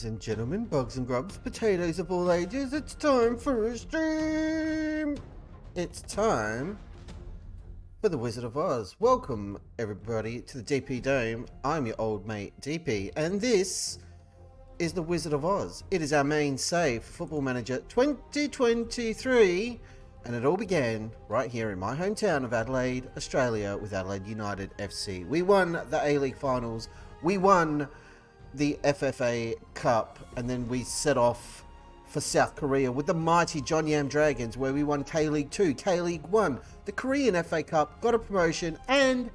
Ladies and gentlemen, bugs and grubs, potatoes of all ages, it's time for a stream! It's time for the Wizard of Aus. Welcome everybody to the DP Dome. I'm your old mate DP, and this is the Wizard of Aus. It is our main save for Football Manager 2023, and it all began right here in my hometown of Adelaide, Australia, with Adelaide United FC. We won the A-League finals, we won the FFA Cup, and then we set off for South Korea with the mighty Jonyam Dragons, where we won K-League 2, K-League 1, the Korean FA Cup, got a promotion, and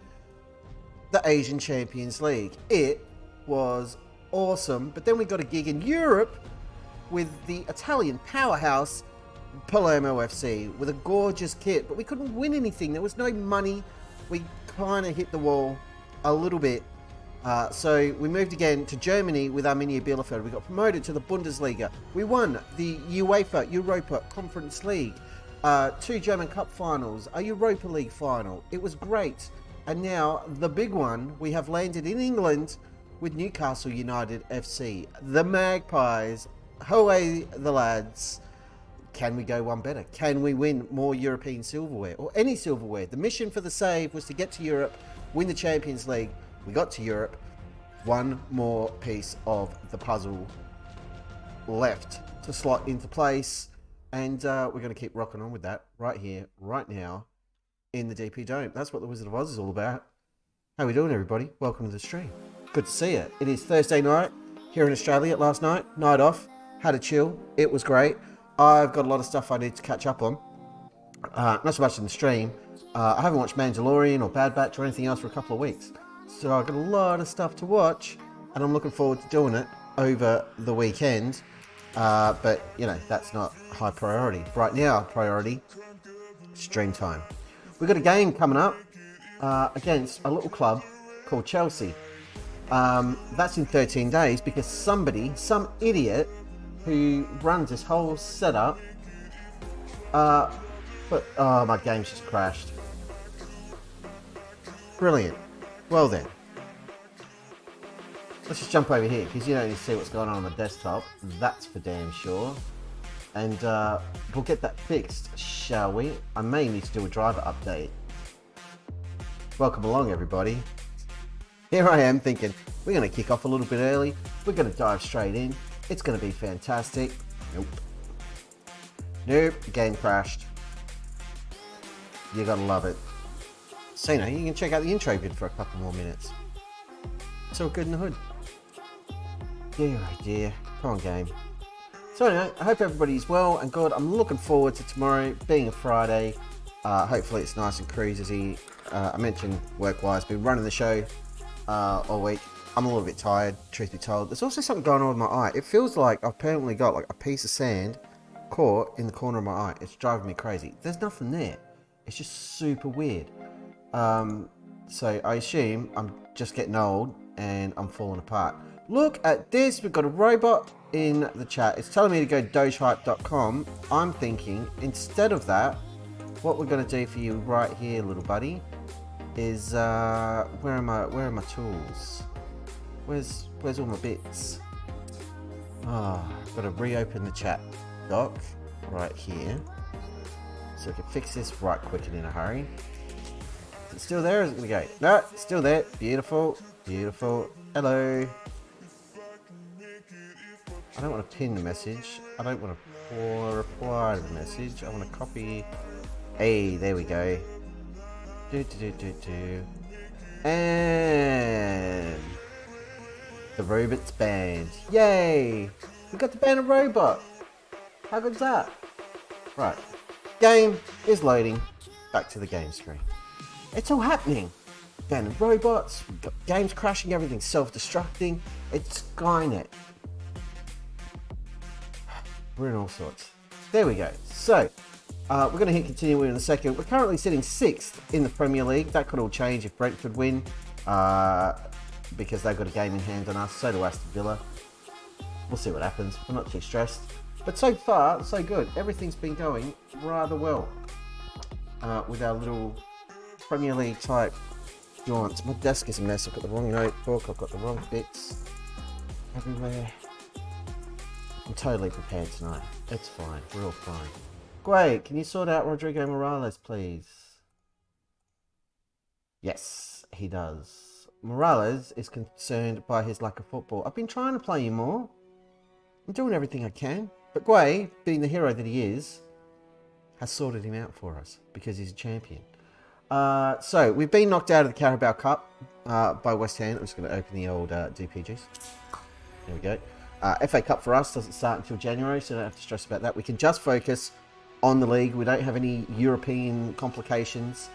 the Asian Champions League. It was awesome. But then we got a gig in Europe with the Italian powerhouse Palermo FC with a gorgeous kit, but we couldn't win anything. There was no money. We kind of hit the wall a little bit. So we moved again to Germany with Arminia Bielefeld. We got promoted to the Bundesliga. We won the UEFA Europa Conference League, 2 German Cup finals, a Europa League final. It was great. And now the big one, we have landed in England with Newcastle United FC. The Magpies, away the lads. Can we go one better? Can we win more European silverware or any silverware? The mission for the save was to get to Europe, win the Champions League. We got to Europe. One more piece of the puzzle left to slot into place. And we're going to keep rocking on with that right here, right now, in the DP Dome. That's what the Wizard of Aus is all about. How we doing, everybody? Welcome to the stream. Good to see you. It is Thursday night here in Australia. Last night, night off. Had a chill. It was great. I've got a lot of stuff I need to catch up on. Not so much in the stream. I haven't watched Mandalorian or Bad Batch or anything else for a couple of weeks. So I've got a lot of stuff to watch, and I'm looking forward to doing it over the weekend. But, you know, that's not high priority. Right now, priority, stream time. We've got a game coming up against a little club called Chelsea. That's in 13 days because some idiot who runs this whole setup, oh, my game's just crashed. Brilliant. Well then, let's just jump over here because you don't need to see what's going on the desktop. That's for damn sure. And we'll get that fixed, shall we? I may need to do a driver update. Welcome along, everybody. Here I am thinking, we're going to kick off a little bit early. We're going to dive straight in. It's going to be fantastic. Nope. Nope, the game crashed. You got to love it. So, you know, you can check out the intro vid for a couple more minutes. It's all good in the hood. Dear, oh dear. Come on, game. So, anyway, I hope everybody's well and good. I'm looking forward to tomorrow being a Friday. Hopefully it's nice and cruisy. I mentioned work-wise, been running the show all week. I'm a little bit tired, truth be told. There's also something going on with my eye. It feels like I've apparently got like a piece of sand caught in the corner of my eye. It's driving me crazy. There's nothing there. It's just super weird. So I assume I'm just getting old and I'm falling apart. Look at this. We've got a robot in the chat. It's telling me to go dogehype.com. I'm thinking instead of that, what we're going to do for you right here, little buddy, is where are my tools? Where's all my bits? I've got to reopen the chat doc right here. So we can fix this right quick and in a hurry. Is it still there or is it going to go? No, it's still there. Beautiful. Beautiful. Hello. I don't want to pin the message. I don't want to reply to the message. I want to copy. Hey, there we go. And the robot's banned. Yay! We got to ban a robot. How good is that? Right. Game is loading. Back to the game screen. It's all happening. Banning robots, we've got games crashing, everything's self-destructing. It's Skynet. We're in all sorts. There we go. So, we're going to hit continue in a second. We're currently sitting 6th in the Premier League. That could all change if Brentford win, because they've got a game in hand on us. So do Aston Villa. We'll see what happens. We're not too stressed. But so far, so good. Everything's been going rather well with our little Premier League type jaunts. My desk is a mess. I've got the wrong notebook. I've got the wrong bits everywhere. I'm totally prepared tonight. It's fine. We're all fine. Great. Can you sort out Rodrigo Morales, please? Yes, he does. Morales is concerned by his lack of football. I've been trying to play him more. I'm doing everything I can. But Guay, being the hero that he is, has sorted him out for us because he's a champion. So, we've been knocked out of the Carabao Cup by West Ham. I'm just going to open the old DPGs. There we go. FA Cup for us doesn't start until January, so don't have to stress about that. We can just focus on the league. We don't have any European complications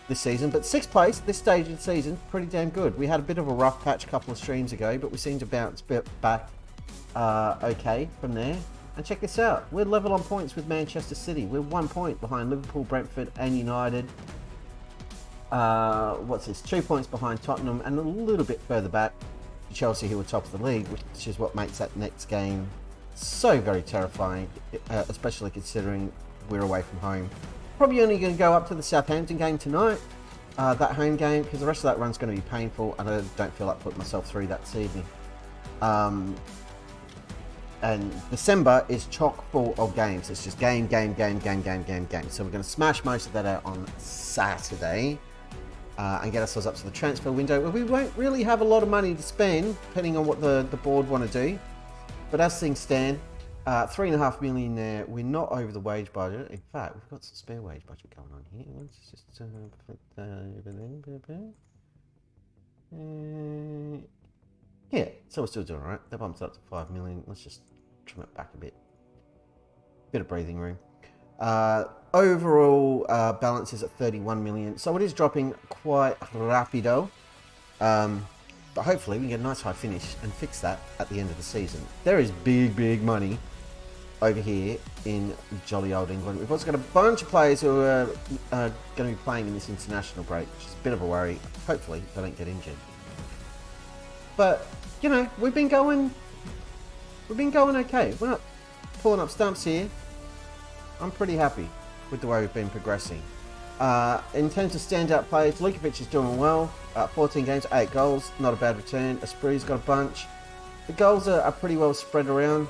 this season. But 6th place, this stage of the season, pretty damn good. We had a bit of a rough patch a couple of streams ago, but we seem to bounce back okay from there. And check this out. We're level on points with Manchester City. We're 1 point behind Liverpool, Brentford and United. 2 points behind Tottenham and a little bit further back Chelsea, who are top of the league, which is what makes that next game so very terrifying, especially considering we're away from home. Probably only going to go up to the Southampton game tonight, that home game, because the rest of that run's going to be painful and I don't feel like putting myself through that this evening. And December is chock full of games. It's just game. So we're going to smash most of that out on Saturday. And get ourselves up to the transfer window where we won't really have a lot of money to spend depending on what the board want to do. But as things stand, 3.5 million there. We're not over the wage budget. In fact, we've got some spare wage budget going on here. Let's just yeah, so we're still doing all right. That bumps up to 5 million. Let's just trim it back a bit. Bit of breathing room. Overall balance is at 31 million, so it is dropping quite rapido, but hopefully we can get a nice high finish and fix that at the end of the season. There is big money over here in jolly old England. We've also got a bunch of players who are going to be playing in this international break, which is a bit of a worry. Hopefully they don't get injured, but you know, we've been going okay. We're not pulling up stumps here. I'm pretty happy with the way we've been progressing. In terms of standout players, Lukovic is doing well. 14 games, 8 goals, not a bad return. Esprit's got a bunch. The goals are pretty well spread around.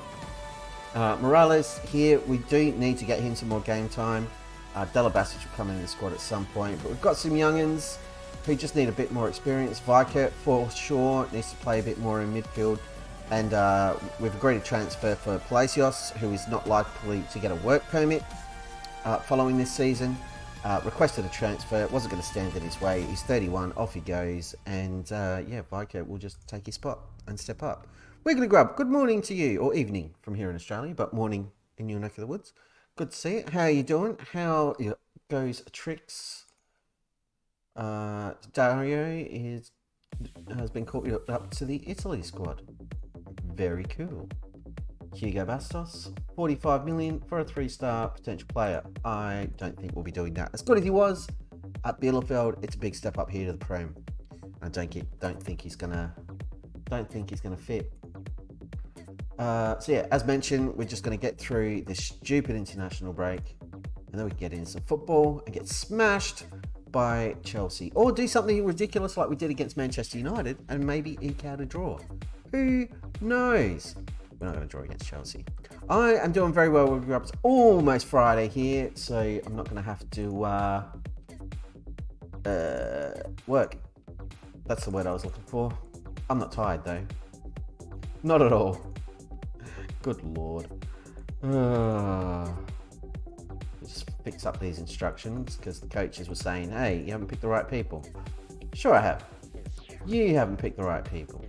Morales here, we do need to get him some more game time. Della Basic will come in the squad at some point, but we've got some young'uns who just need a bit more experience. Viker, for sure, needs to play a bit more in midfield. And we've agreed to transfer for Palacios, who is not likely to get a work permit following this season. Requested a transfer, wasn't going to stand in his way. He's 31, off he goes, and yeah, Viker will just take his spot and step up. We're going to grab. Good morning to you, or evening from here in Australia, but morning in your neck of the woods. Good to see it. How are you doing? How goes tricks? Dario has been called up to the Italy squad. Very cool. Hugo Bastos, 45 million for a 3-star potential player. I don't think we'll be doing that. As good as he was at Bielefeld, it's a big step up here to the Prem. I don't think he's gonna fit. So yeah, as mentioned, we're just gonna get through this stupid international break, and then we can get into some football and get smashed by Chelsea, or do something ridiculous like we did against Manchester United and maybe eke out a draw. Who knows? We're not going to draw against Chelsea. I am doing very well with It's almost Friday here, so I'm not going to have to work. That's the word I was looking for. I'm not tired though. Not at all. Good lord. Just fix up these instructions because the coaches were saying, hey, you haven't picked the right people. Sure I have. You haven't picked the right people.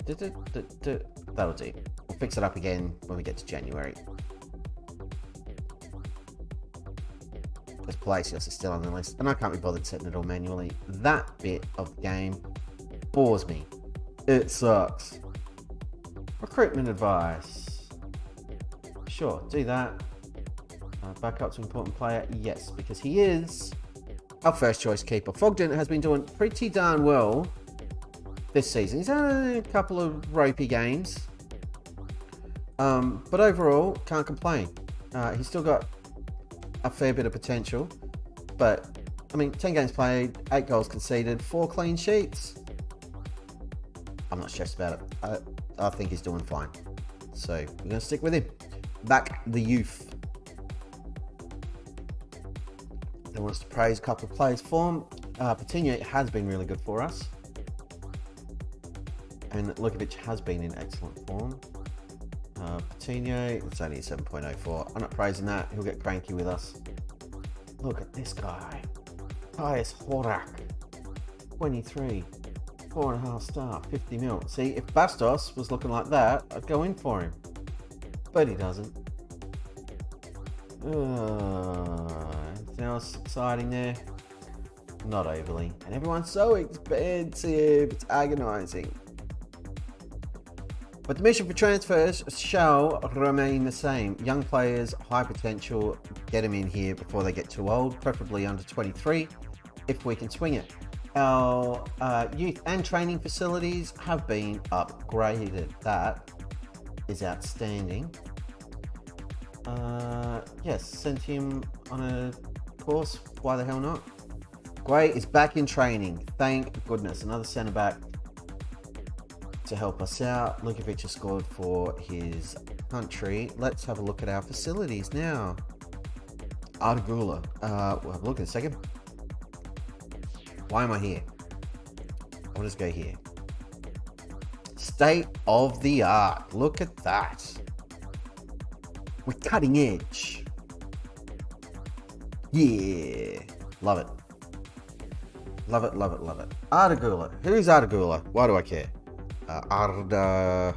That'll do. We'll fix it up again when we get to January. Because Palacios is still on the list, and I can't be bothered setting it all manually. That bit of the game bores me. It sucks. Recruitment advice. Sure, do that. Back up to important player. Yes, because he is our first choice keeper. Fogden has been doing pretty darn well this season. He's had a couple of ropey games, but overall can't complain. He's still got a fair bit of potential, but I mean, 10 games played, 8 goals conceded, 4 clean sheets. I'm not stressed about it. I think he's doing fine. So we're going to stick with him. Back the youth. They want us to praise a couple of players' form. Patino has been really good for us. And Lukovic has been in excellent form. Patino, it's only a 7.04. I'm not praising that. He'll get cranky with us. Look at this guy. Pius Horak. 23. 4.5 star. 50 mil. See, if Bastos was looking like that, I'd go in for him. But he doesn't. Anything else exciting there? Not overly. And everyone's so expensive. It's agonizing. But the mission for transfers shall remain the same. Young players, high potential, get them in here before they get too old, preferably under 23, if we can swing it. Our youth and training facilities have been upgraded. That is outstanding. Yes, sent him on a course. Why the hell not? Gray is back in training. Thank goodness. Another centre back to help us out. Lukovic has scored for his country. Let's have a look at our facilities now. Artigula. We'll have a look in a second. Why am I here? I'll just go here. State of the art. Look at that. We're cutting edge. Yeah. Love it. Love it, love it, love it. Artigula. Who's Artigula? Why do I care? Arda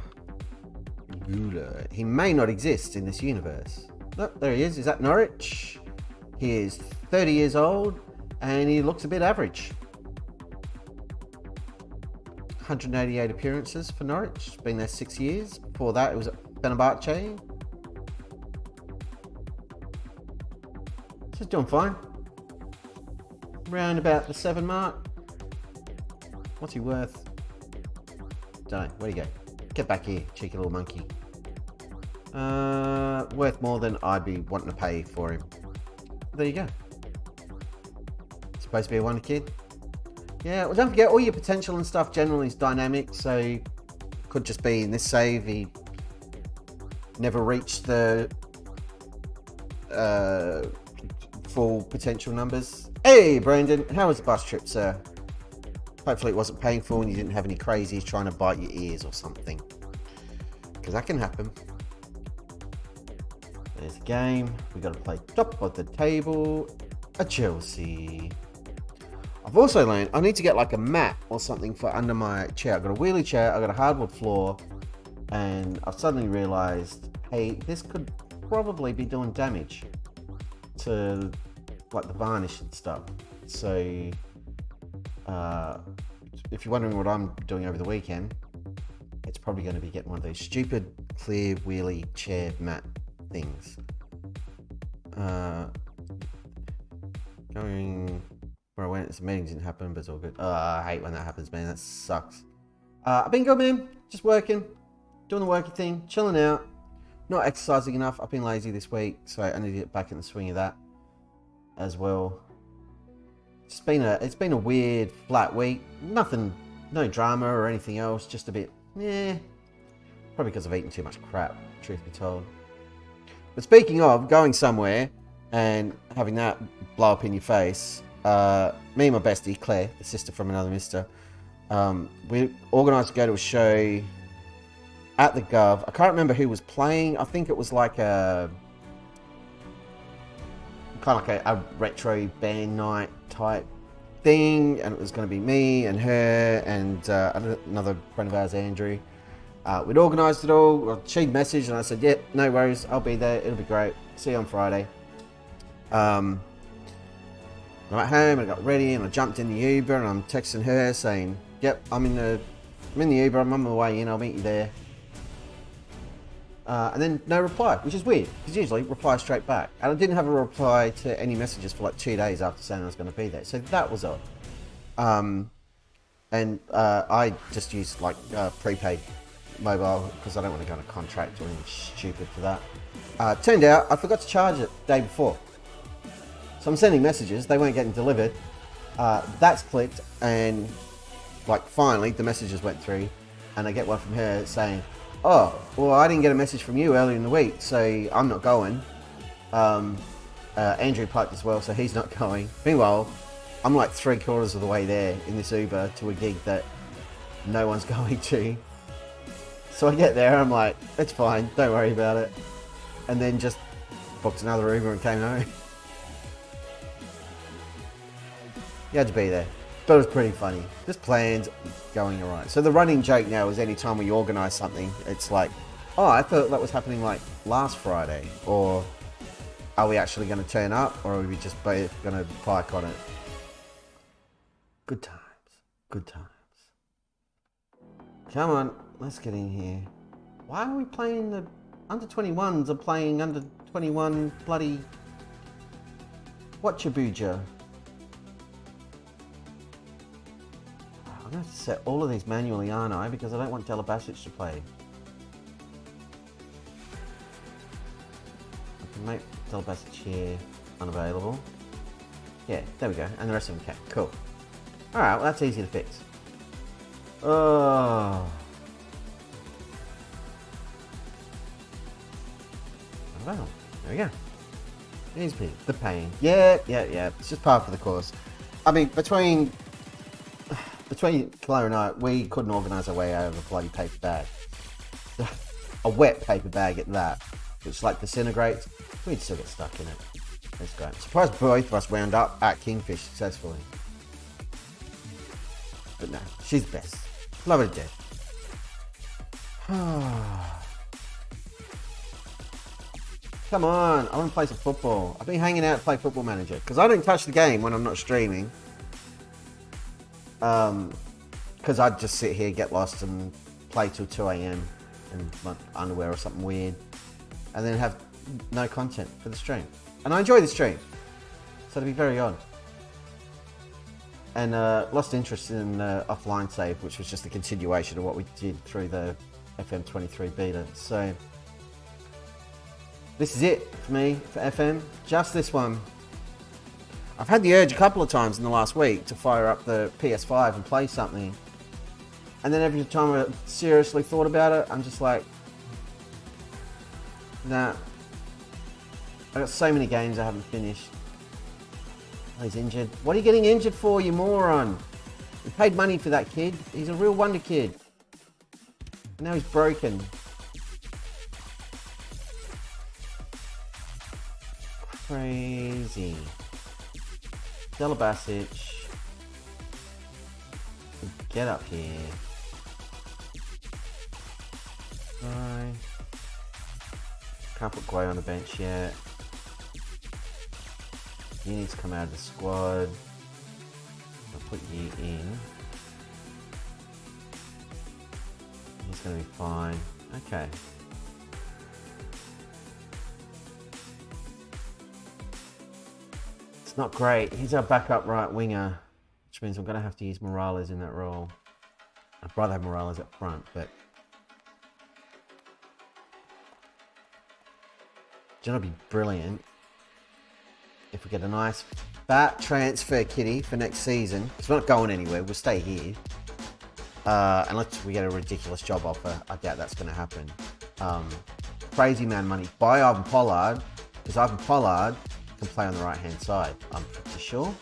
Gula. He may not exist in this universe. Oh, there he is. Is that Norwich? He is 30 years old and he looks a bit average. 188 appearances for Norwich. Been there 6 years. Before that, it was at Fenerbahce. Just doing fine. Round about the 7 mark. What's he worth? Don't know. Where'd he go? Get back here, cheeky little monkey. Worth more than I'd be wanting to pay for him. There you go. Supposed to be a wonder kid. Yeah, well, don't forget, all your potential and stuff generally is dynamic, so could just be in this save he never reached the full potential numbers. Hey, Brandon, how was the bus trip, sir? Hopefully it wasn't painful and you didn't have any crazies trying to bite your ears or something. Because that can happen. There's a game. We've got to play top of the table. A Chelsea. I've also learned I need to get like a mat or something for under my chair. I've got a wheelie chair, I've got a hardwood floor, and I've suddenly realised, hey, this could probably be doing damage to like the varnish and stuff. So if you're wondering what I'm doing over the weekend, it's probably going to be getting one of those stupid clear wheelie chair mat things. Going where I went, this meeting didn't happen, but it's all good. I hate when that happens, man. That sucks. I've been good, man. Just working, doing the worky thing, chilling out, not exercising enough. I've been lazy this week, so I need to get back in the swing of that as well. It's been a weird, flat week. Nothing, no drama or anything else. Just a bit, probably because I've eaten too much crap, truth be told. But speaking of going somewhere and having that blow up in your face, me and my bestie Claire, the sister from another mister, we organised to go to a show at the Gov. I can't remember who was playing. I think it was like a kind of like a retro band night type thing, and it was going to be me and her and another friend of ours, Andrew. We'd organised it all. She'd messaged and I said, "Yep, no worries, I'll be there. It'll be great. See you on Friday." I'm at home, I got ready and I jumped in the Uber and I'm texting her saying, "Yep, I'm in the Uber, I'm on my way in, I'll meet you there." And then no reply, which is weird, because usually reply straight back. And I didn't have a reply to any messages for like 2 days after saying I was going to be there. So that was odd. I just used like prepaid mobile because I don't want to go on a contract or anything stupid for that. Turned out I forgot to charge it the day before. So I'm sending messages, they weren't getting delivered. That's clicked, and like finally the messages went through, and I get one from her saying, Oh, well, I didn't get a message from you earlier in the week, so I'm not going. Andrew piped as well, so he's not going. Meanwhile, I'm like 3/4 of the way there in this Uber to a gig that no one's going to. So I get there, I'm like, it's fine, don't worry about it. And then just booked another Uber and came home. You had to be there. But it was pretty funny. Just planned, going alright. So the running joke now is anytime we organise something, it's like, oh, I thought that was happening like last Friday. Or are we actually going to turn up? Or are we just both going to pike on it? Good times. Good times. Come on, let's get in here. Why are we playing the under 21s are playing under 21 bloody Watchabuja? I'm going to have to set all of these manually, aren't I? Because I don't want Delabasic to play. I can make Delabasic here unavailable. Yeah, there we go. And the rest of them can. Cool. Alright, well that's easy to fix. Oh. Well, there we go. Here's the pain. Yeah. It's just part of the course. I mean, between Claire and I, we couldn't organise our way out of a bloody paper bag. A wet paper bag at that, which like disintegrates. We'd still get stuck in it. That's great. I'm surprised both of us wound up at Kingfish successfully. But no, she's the best. Love her to death. Come on, I want to play some football. I've been hanging out to play Football Manager because I don't touch the game when I'm not streaming. Because I'd just sit here, get lost, and play till 2 a.m. in my underwear or something weird, and then have no content for the stream. And I enjoy the stream, so to be very odd. And lost interest in offline save, which was just a continuation of what we did through the FM23 beta. So this is it for me, for FM. Just this one. I've had the urge a couple of times in the last week to fire up the PS5 and play something. And then every time I seriously thought about it, I'm just like, nah. I got so many games I haven't finished. Oh, he's injured. What are you getting injured for, you moron? We paid money for that kid. He's a real wonder kid. And now he's broken. Crazy. Delabasic. Get up here. Right. Can't put Guay on the bench yet. You need to come out of the squad. I'll put you in. He's going to be fine. Okay. It's not great. He's our backup right winger, which means I'm going to have to use Morales in that role. I'd rather have Morales up front, but do you know what'd be brilliant? If we get a nice fat transfer kitty for next season, because we're not going anywhere, we'll stay here. Unless we get a ridiculous job offer, I doubt that's going to happen. Crazy man money. Buy Ivan Pollard, because Ivan Pollard can play on the right hand side, I'm pretty sure.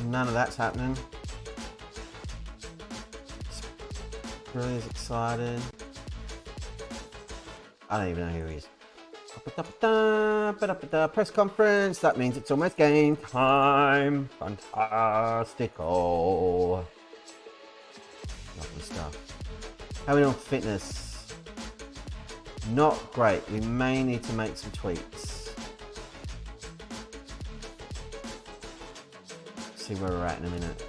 None of that's happening. Really is excited. I don't even know who he is. Press conference. That means it's almost game time. Fantastical. Lovely stuff. How are we doing fitness? Not great. We may need to make some tweaks. See where we're at in a minute.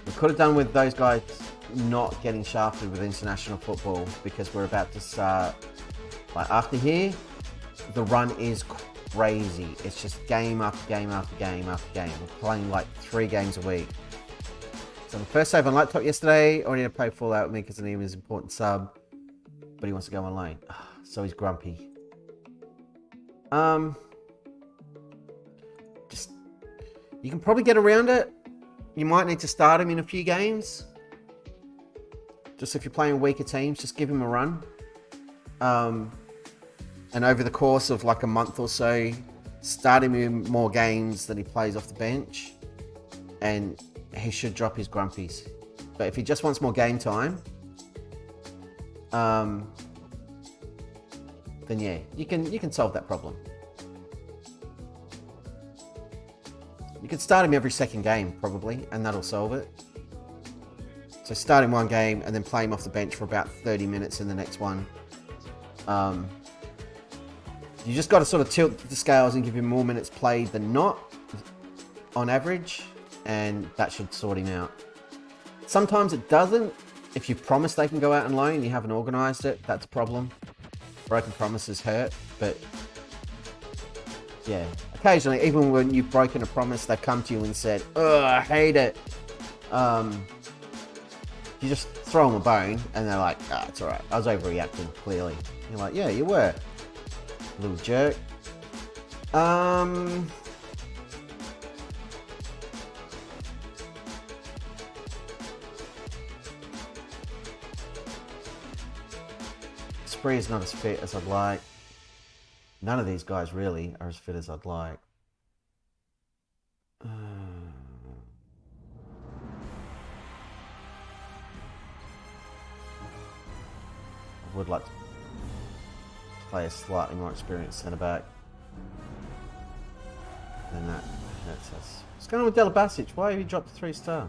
We could have done with those guys not getting shafted with international football, because we're about to start, like after here, the run is crazy. It's just game after game after game after game. We're playing like 3 games a week. So the first save on laptop yesterday, already had to play Fallout with me because I need his important sub, but he wants to go online. So he's grumpy. You can probably get around it. You might need to start him in a few games. Just if you're playing weaker teams, just give him a run. And over the course of like a month or so, start him in more games that he plays off the bench. And he should drop his grumpies. But if he just wants more game time, then yeah, you can solve that problem. You could start him every second game, probably, and that'll solve it. So start him one game and then play him off the bench for about 30 minutes in the next one. You just got to sort of tilt the scales and give him more minutes played than not, on average, and that should sort him out. Sometimes it doesn't. If you promise they can go out and loan and you haven't organised it, that's a problem. Broken promises hurt, but yeah. Occasionally, even when you've broken a promise, they've come to you and said, "Oh, I hate it." You just throw them a bone, and they're like, "Ah, it's all right. I was overreacting, clearly." You're like, "Yeah, you were, little jerk." Spree is not as fit as I'd like. None of these guys really are as fit as I'd like. I would like to play a slightly more experienced centre-back than that hurts us. What's going on with Delabasic? Why have you dropped to 3-star?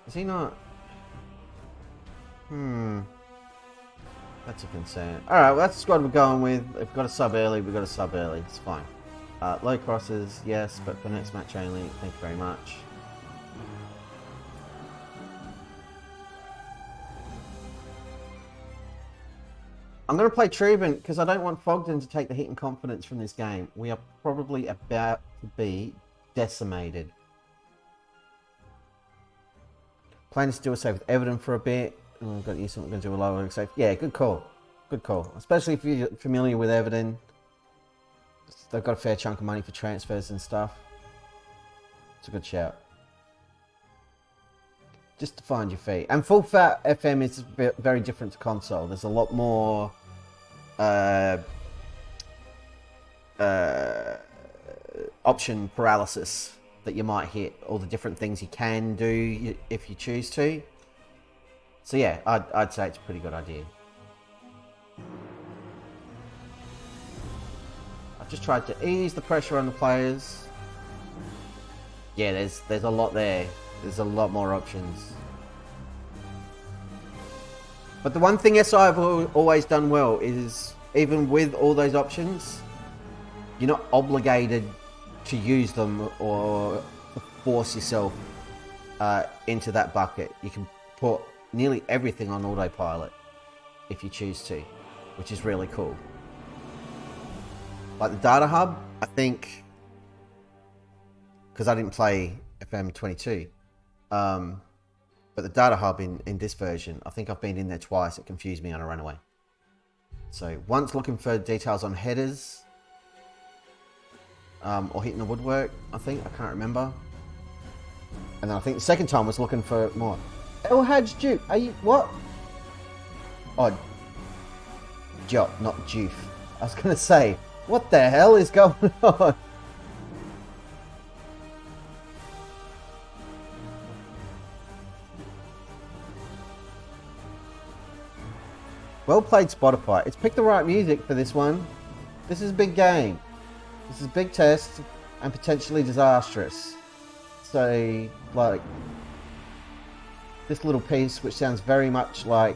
Is he not? That's a concern. Alright, well, that's the squad we're going with. If we've got a sub early, we've got a sub early. It's fine. Low crosses, yes, but for next match only. Thank you very much. I'm going to play Truben because I don't want Fogden to take the hit in confidence from this game. We are probably about to be decimated. Plan is to do a save with Everton for a bit. Oh, I've got used to it. We're going to do a lower save. Yeah, good call. Good call. Especially if you're familiar with Everton. They've got a fair chunk of money for transfers and stuff. It's a good shout. Just to find your feet. And full fat FM is very different to console. There's a lot more option paralysis that you might hit, all the different things you can do if you choose to. So yeah, I'd say it's a pretty good idea. I've just tried to ease the pressure on the players. Yeah, there's a lot there. There's a lot more options. But the one thing SI have always done well is, even with all those options, you're not obligated to use them or force yourself into that bucket. You can put nearly everything on autopilot if you choose to, which is really cool. Like the data hub, I think, because I didn't play FM23, but the data hub in this version, I think I've been in there twice. It confused me on a runaway. So once looking for details on headers, or hitting the woodwork, I think. I can't remember. And then I think the second time was looking for more. El Hadj Duke, are you, what? Oh, Jop, not Joof. I was going to say, what the hell is going on? Well played, Spotify. It's picked the right music for this one. This is a big game. This is a big test and potentially disastrous. So, like, this little piece, which sounds very much like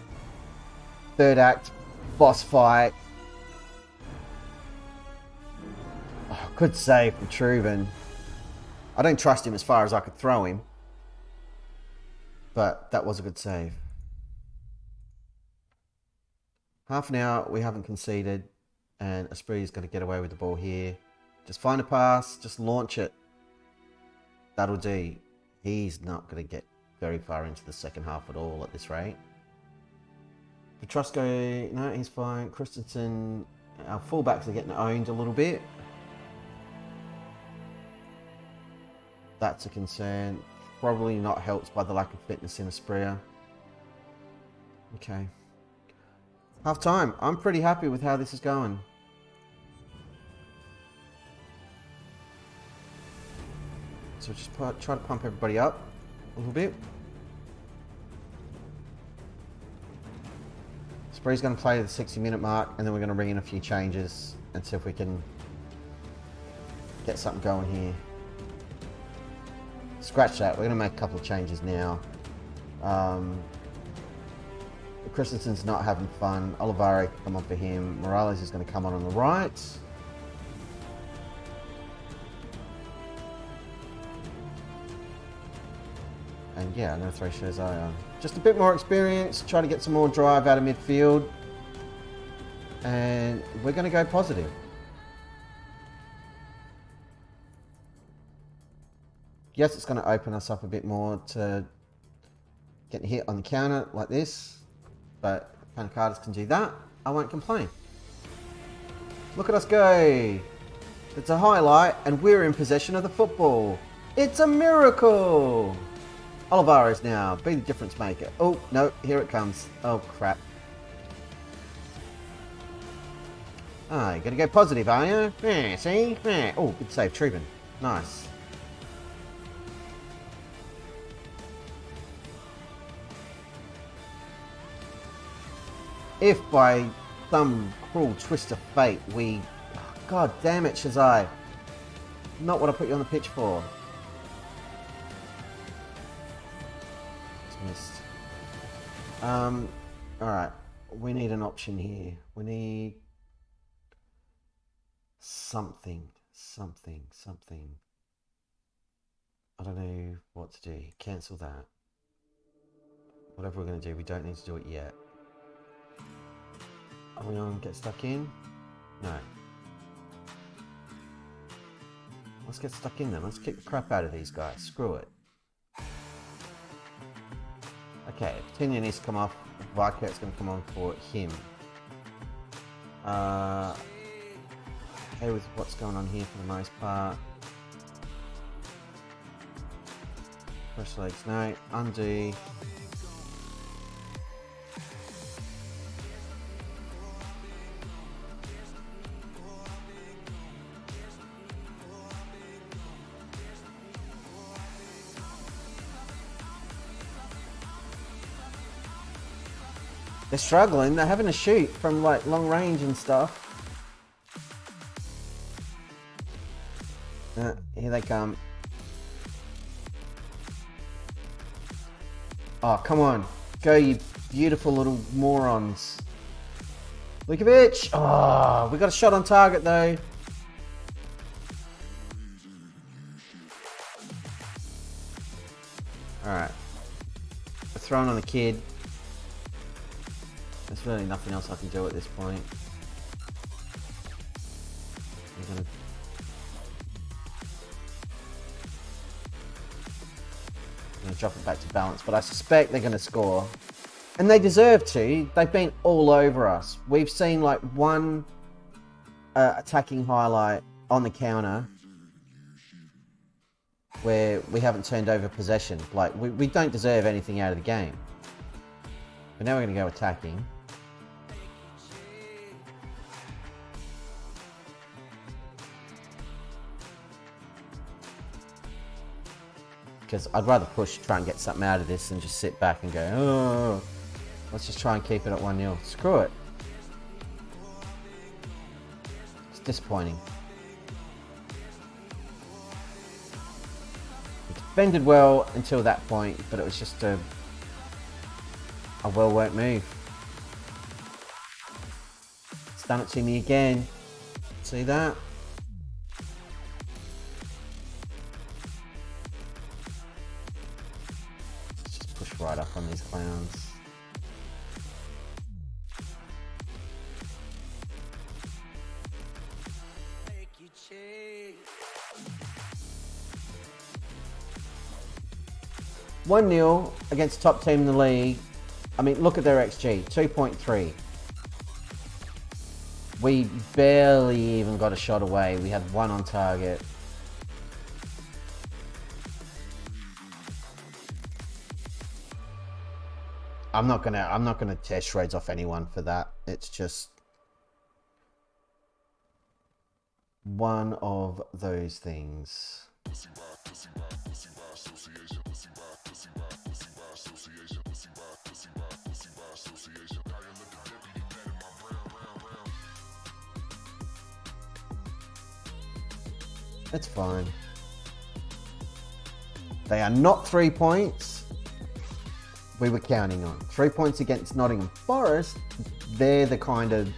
third act, boss fight. Oh, good save from Truben. I don't trust him as far as I could throw him, but that was a good save. Half an hour, we haven't conceded, and Esprit is going to get away with the ball here. Just find a pass, just launch it. That'll do. He's not going to get very far into the second half at all at this rate. Petrosco, no, he's fine. Christensen, our fullbacks are getting owned a little bit. That's a concern. Probably not helped by the lack of fitness in Aspria. Okay. Half time. I'm pretty happy with how this is going. So just try to pump everybody up a little bit. Spree's going to play the 60-minute mark, and then we're going to bring in a few changes and see if we can get something going here. Scratch that. We're going to make a couple of changes now. Christensen's not having fun. Olivari can come on for him. Morales is going to come on the right. And yeah, I'm going to throw Shazai on. Just a bit more experience, try to get some more drive out of midfield. And we're going to go positive. Yes, it's going to open us up a bit more to getting hit on the counter like this. But Panacartas can do that. I won't complain. Look at us go. It's a highlight and we're in possession of the football. It's a miracle. Olivares now, be the difference maker. Oh, no, here it comes. Oh, crap. Ah, you're going to go positive, are you? Yeah, see? Yeah. Oh, good save, Trubin. Nice. If by some cruel twist of fate we... Oh, God damn it, Shazai. Not what I put you on the pitch for. Missed. Alright. We need an option here. We need something. I don't know what to do. Cancel that. Whatever we're going to do, we don't need to do it yet. Are we on get stuck in? No. Let's get stuck in then. Let's kick the crap out of these guys. Screw it. Okay, Tinian needs to come off. Varkert's going to come on for him. Okay with what's going on here for the most part. Fresh legs, no. Undo. They're struggling. They're having to shoot from like long range and stuff. Here they come. Oh, come on. Go, you beautiful little morons. Lukovic. Oh, we got a shot on target though. Alright. We're throwing on the kid. There's really nothing else I can do at this point. I'm gonna drop it back to balance, but I suspect they're gonna score. And they deserve to. They've been all over us. We've seen like one attacking highlight on the counter where we haven't turned over possession. Like, we don't deserve anything out of the game. But now we're gonna go attacking. Because I'd rather push, try and get something out of this than just sit back and go, oh, let's just try and keep it at 1-0. Screw it. It's disappointing. We defended well until that point, but it was just a well-worked move. It's done it to me again. See that? Right up on these clowns. One 1-0 against top team in the league. I mean, look at their XG, 2.3. We barely even got a shot away. We had one on target. I'm not gonna tear shreds off anyone for that. It's just one of those things. It's fine. They are not 3 points we were counting on. 3 points against Nottingham Forest, they're the kind of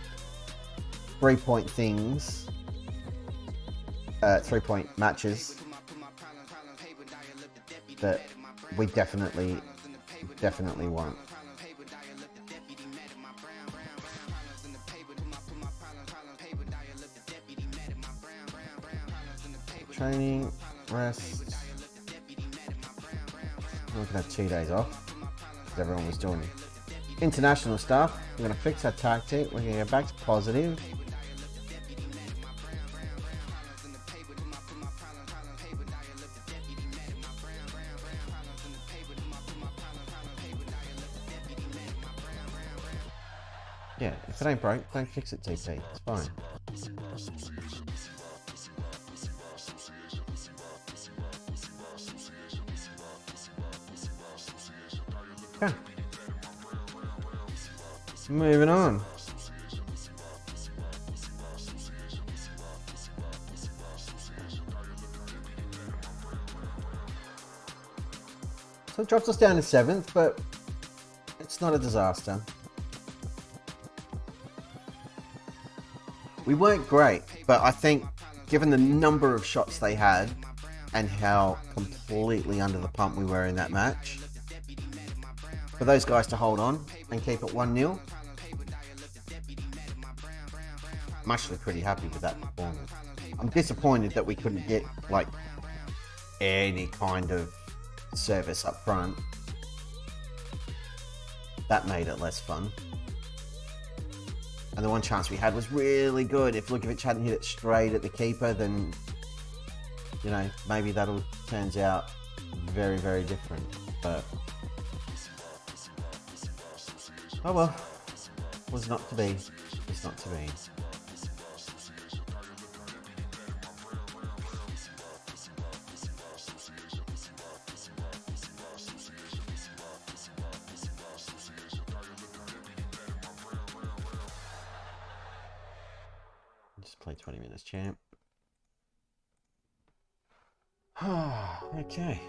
3 point things, 3 point matches that we definitely want. Training, rest. We can have 2 days off because everyone was doing international stuff. We're going to fix our tactic. We're going to go back to positive. Yeah, if it ain't broke, don't fix it, TP. It's fine. Okay. Moving on. So it drops us down to 7th, but it's not a disaster. We weren't great, but I think given the number of shots they had and how completely under the pump we were in that match, for those guys to hold on and keep it 1-0, I'm actually pretty happy with that performance. I'm disappointed that we couldn't get like any kind of service up front. That made it less fun. And the one chance we had was really good. If Lukovic hadn't hit it straight at the keeper, then, you know, maybe that all turns out very, very different. But oh well, was not to be. It's not to be. Just play 20 minutes, champ. Okay.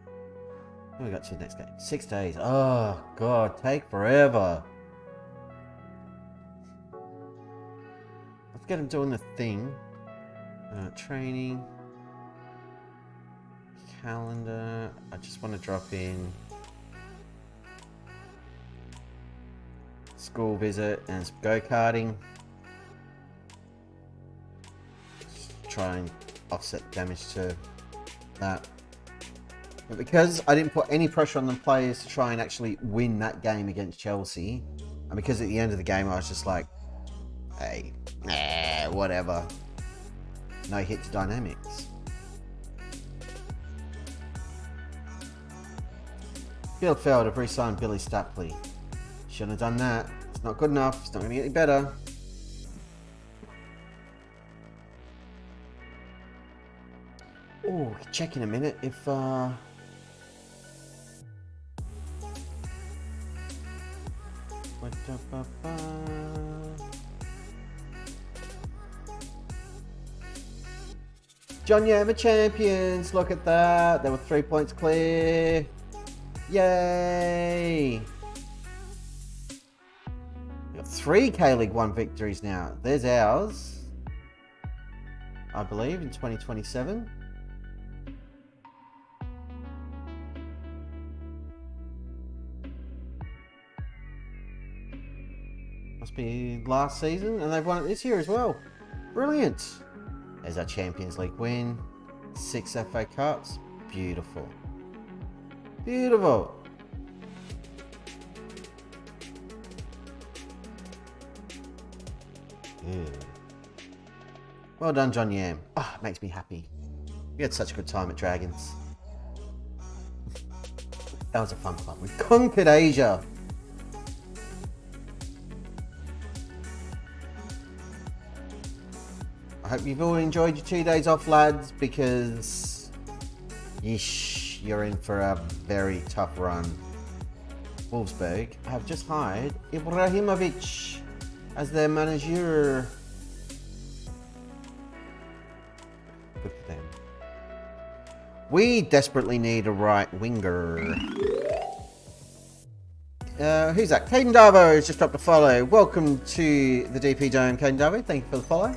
What have we got to the next game? 6 days. Oh, God. Take forever. Let's get him doing the thing. Training. Calendar. I just want to drop in school visit and go-karting. Try and offset damage to that. But because I didn't put any pressure on the players to try and actually win that game against Chelsea, and because at the end of the game I was just like, hey, whatever. No hit to dynamics. Fieldfeld have re-signed Billy Stapley. Shouldn't have done that. It's not good enough. It's not going to get any better. Oh, check in a minute if John Yama champions, look at that. There were 3 points clear. Yay! We've got 3 K-League 1 victories now. There's ours, I believe, in 2027. Must be last season, and they've won it this year as well. Brilliant. There's our Champions League win. 6 FA Cups. Beautiful. Beautiful. Well done, John Yam. Ah, it makes me happy. We had such a good time at Dragons. That was a fun club. We conquered Asia. I hope you've all enjoyed your 2 days off, lads, because yeesh, you're in for a very tough run. Wolfsburg have just hired Ibrahimovic as their manager. Good for them. We desperately need a right winger. Who's that? Caden Darvo has just dropped a follow. Welcome to the DP Dome, Caden Darvo. Thank you for the follow.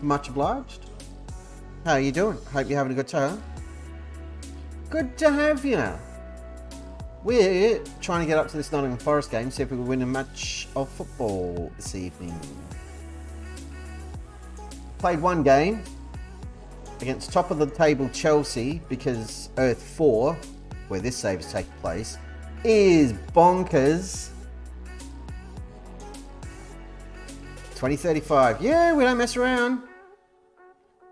Much obliged. How are you doing? Hope you're having a good time. Good to have you. We're trying to get up to this Nottingham Forest game, see if we can win a match of football this evening. Played one game against top of the table Chelsea because Earth 4, where this save is taking place, is bonkers. 2035. Yeah, we don't mess around.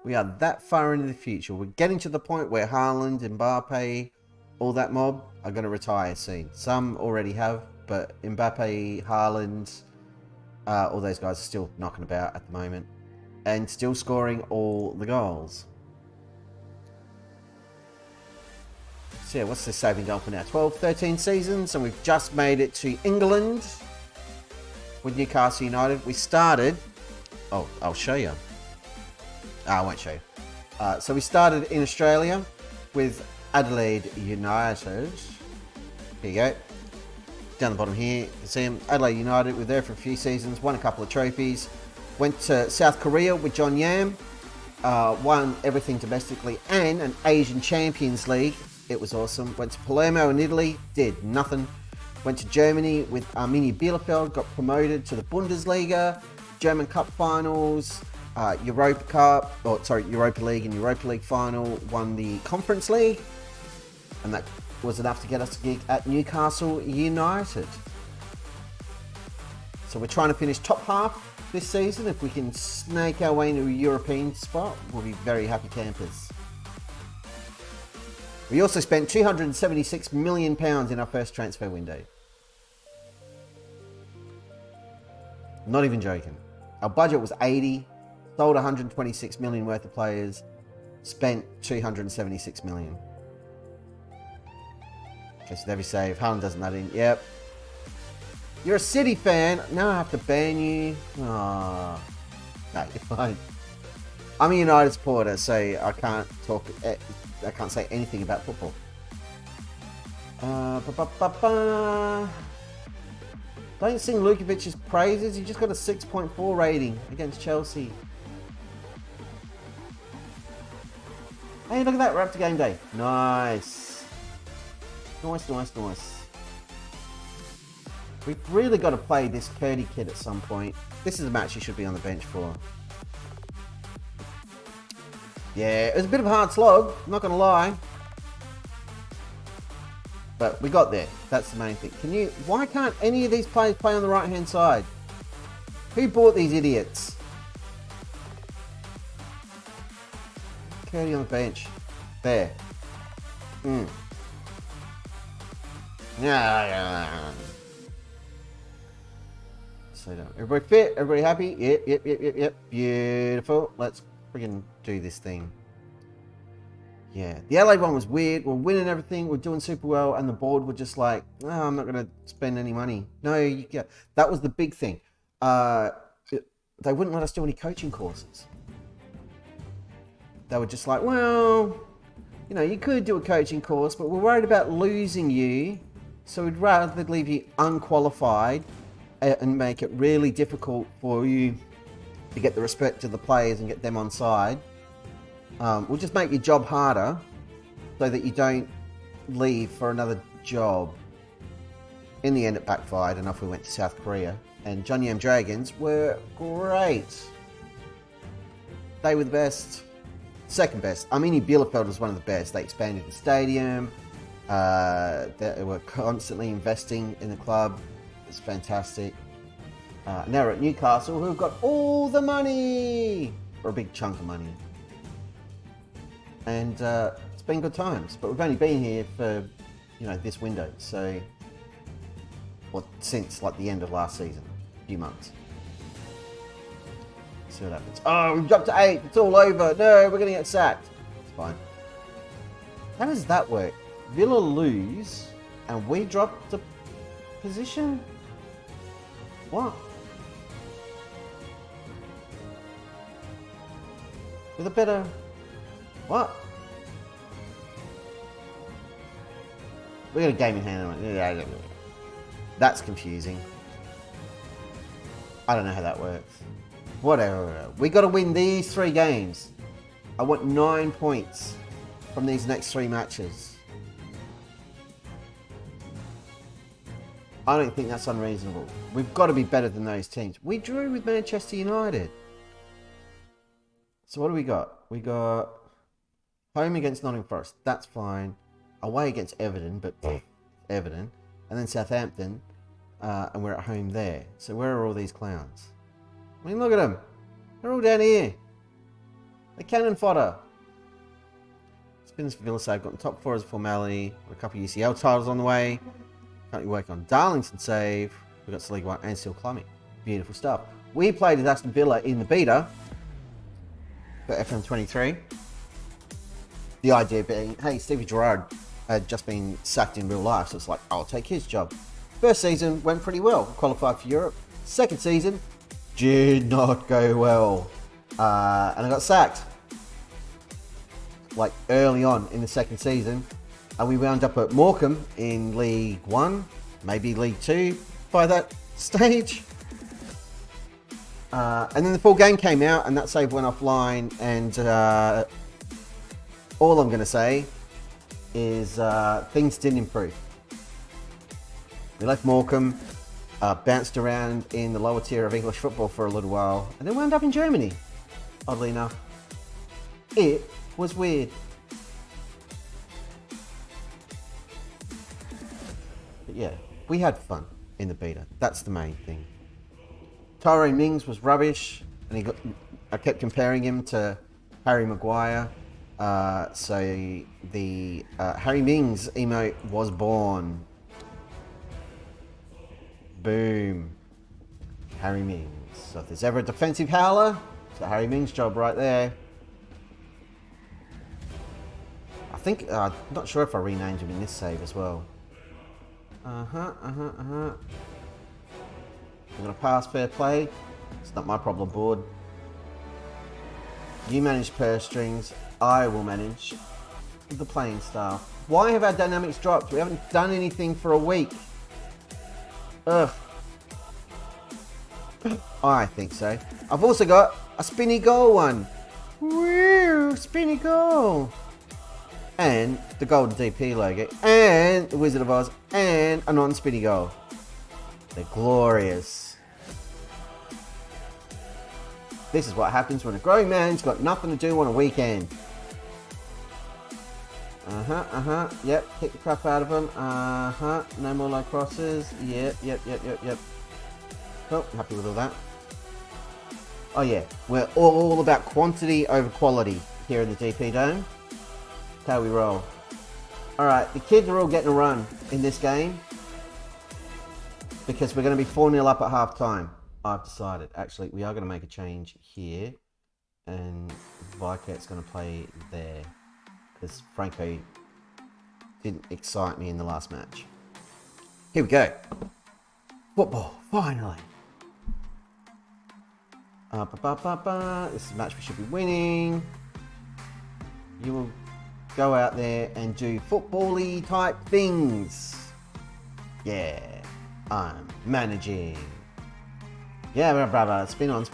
We are that far into the future. We're getting to the point where Haaland, Mbappe, all that mob are going to retire soon. Some already have, but Mbappe, Haaland, all those guys are still knocking about at the moment and still scoring all the goals. So yeah, what's this saving goal for now? 12, 13 seasons, and we've just made it to England with Newcastle United. We started... Oh, I'll show you. I won't show you. So we started in Australia with Adelaide United. Here you go. Down the bottom here, you can see them. Adelaide United, we were there for a few seasons, won a couple of trophies. Went to South Korea with John Yam. Won everything domestically and an Asian Champions League. It was awesome. Went to Palermo in Italy, did nothing. Went to Germany with Arminia Bielefeld, got promoted to the Bundesliga, German Cup finals, Europa League and Europa League final, won the Conference League, and that was enough to get us a gig at Newcastle United. So we're trying to finish top half this season. If we can snake our way into a European spot, we'll be very happy campers. We also spent £276 million in our first transfer window. Not even joking. Our budget was 80, sold 126 million worth of players, spent 276 million. Just every save. Haaland doesn't nut in. Yep. You're a City fan. Now I have to ban you. Oh. No, you're fine. I'm a United supporter, so I can't talk. I can't say anything about football. Don't sing Lukovic's praises. He just got a 6.4 rating against Chelsea. Hey, look at that. We're up to game day. Nice. Nice. We've really got to play this Kearney kid at some point. This is a match he should be on the bench for. Yeah, it was a bit of a hard slog, I'm not going to lie. But we got there. That's the main thing. Why can't any of these players play on the right-hand side? Who bought these idiots? Kearney on the bench. There. Yeah. So, everybody fit? Everybody happy? Yep. Beautiful. Let's friggin' do this thing. Yeah, the Adelaide one was weird. We're winning everything. We're doing super well, and the board were just like, "Oh, I'm not going to spend any money." No, that was the big thing. They wouldn't let us do any coaching courses. They were just like, "Well, you could do a coaching course, but we're worried about losing you, so we'd rather leave you unqualified and make it really difficult for you to get the respect of the players and get them on side. We'll just make your job harder so that you don't leave for another job." In the end, it backfired, and off we went to South Korea. And John Yam Dragons were great. They were the best. Second best. Arminia Bielefeld was one of the best. They expanded the stadium. They were constantly investing in the club. It's fantastic. Now we're at Newcastle, who've got all the money, or a big chunk of money. And it's been good times, but we've only been here for, this window. So, since like the end of last season, a few months. See what happens. Oh, we've dropped to 8. It's all over. No, we're going to get sacked. It's fine. How does that work? Villa lose, and we drop the position? What? With a better... What? We got a game in hand. That's confusing. I don't know how that works. Whatever. We got to win these 3 games. I want 9 points from these next 3 matches. I don't think that's unreasonable. We've got to be better than those teams. We drew with Manchester United. So what do we got? We got home against Nottingham Forest. That's fine. Away against Everton, but Everton. And then Southampton. And we're at home there. So where are all these clowns? I mean, look at them. They're all down here. They're cannon fodder. Spinners for Villa save. Got the top 4 as a formality. Got a couple of UCL titles on the way. Currently working on Darlington save. We've got League 1 and still climbing. Beautiful stuff. We played as Aston Villa in the beta for FM23. The idea being, hey, Stevie Gerrard had just been sacked in real life, so it's like, I'll take his job. First season went pretty well. Qualified for Europe. Second season did not go well. And I got sacked. Like early on in the second season. And we wound up at Morecambe in League 1, maybe League 2 by that stage. And then the full game came out and that save went offline. And all I'm going to say is things didn't improve. We left Morecambe, bounced around in the lower tier of English football for a little while, and then wound up in Germany, oddly enough. It was weird. But yeah, we had fun in the beta. That's the main thing. Tyrone Mings was rubbish, and I kept comparing him to Harry Maguire. So the Harry Mings emote was born. Boom. Harry Mings. So if there's ever a defensive howler, it's the Harry Mings job right there. I think, I'm not sure if I renamed him in this save as well. I'm going to pass fair play. It's not my problem, board. You manage purse strings. I will manage the playing staff. Why have our dynamics dropped? We haven't done anything for a week. Ugh. I think so. I've also got a spinny goal one. Woo! Spinny goal. And the golden DP logo. And the Wizard of Aus. And a non-spinny goal. They're glorious. This is what happens when a grown man's got nothing to do on a weekend. Yep, hit the crap out of them. No more low crosses. Yep. Oh, happy with all that. Oh yeah, we're all about quantity over quality here in the DP Dome. That's how we roll. Alright, the kids are all getting a run in this game. Because we're going to be 4-0 up at half time. I've decided. Actually, we are going to make a change here. And Viket's going to play there. Because Franco didn't excite me in the last match. Here we go. Football, finally. This is a match we should be winning. You will go out there and do football-y type things. Yeah, I'm managing. Yeah, brother. Spin on.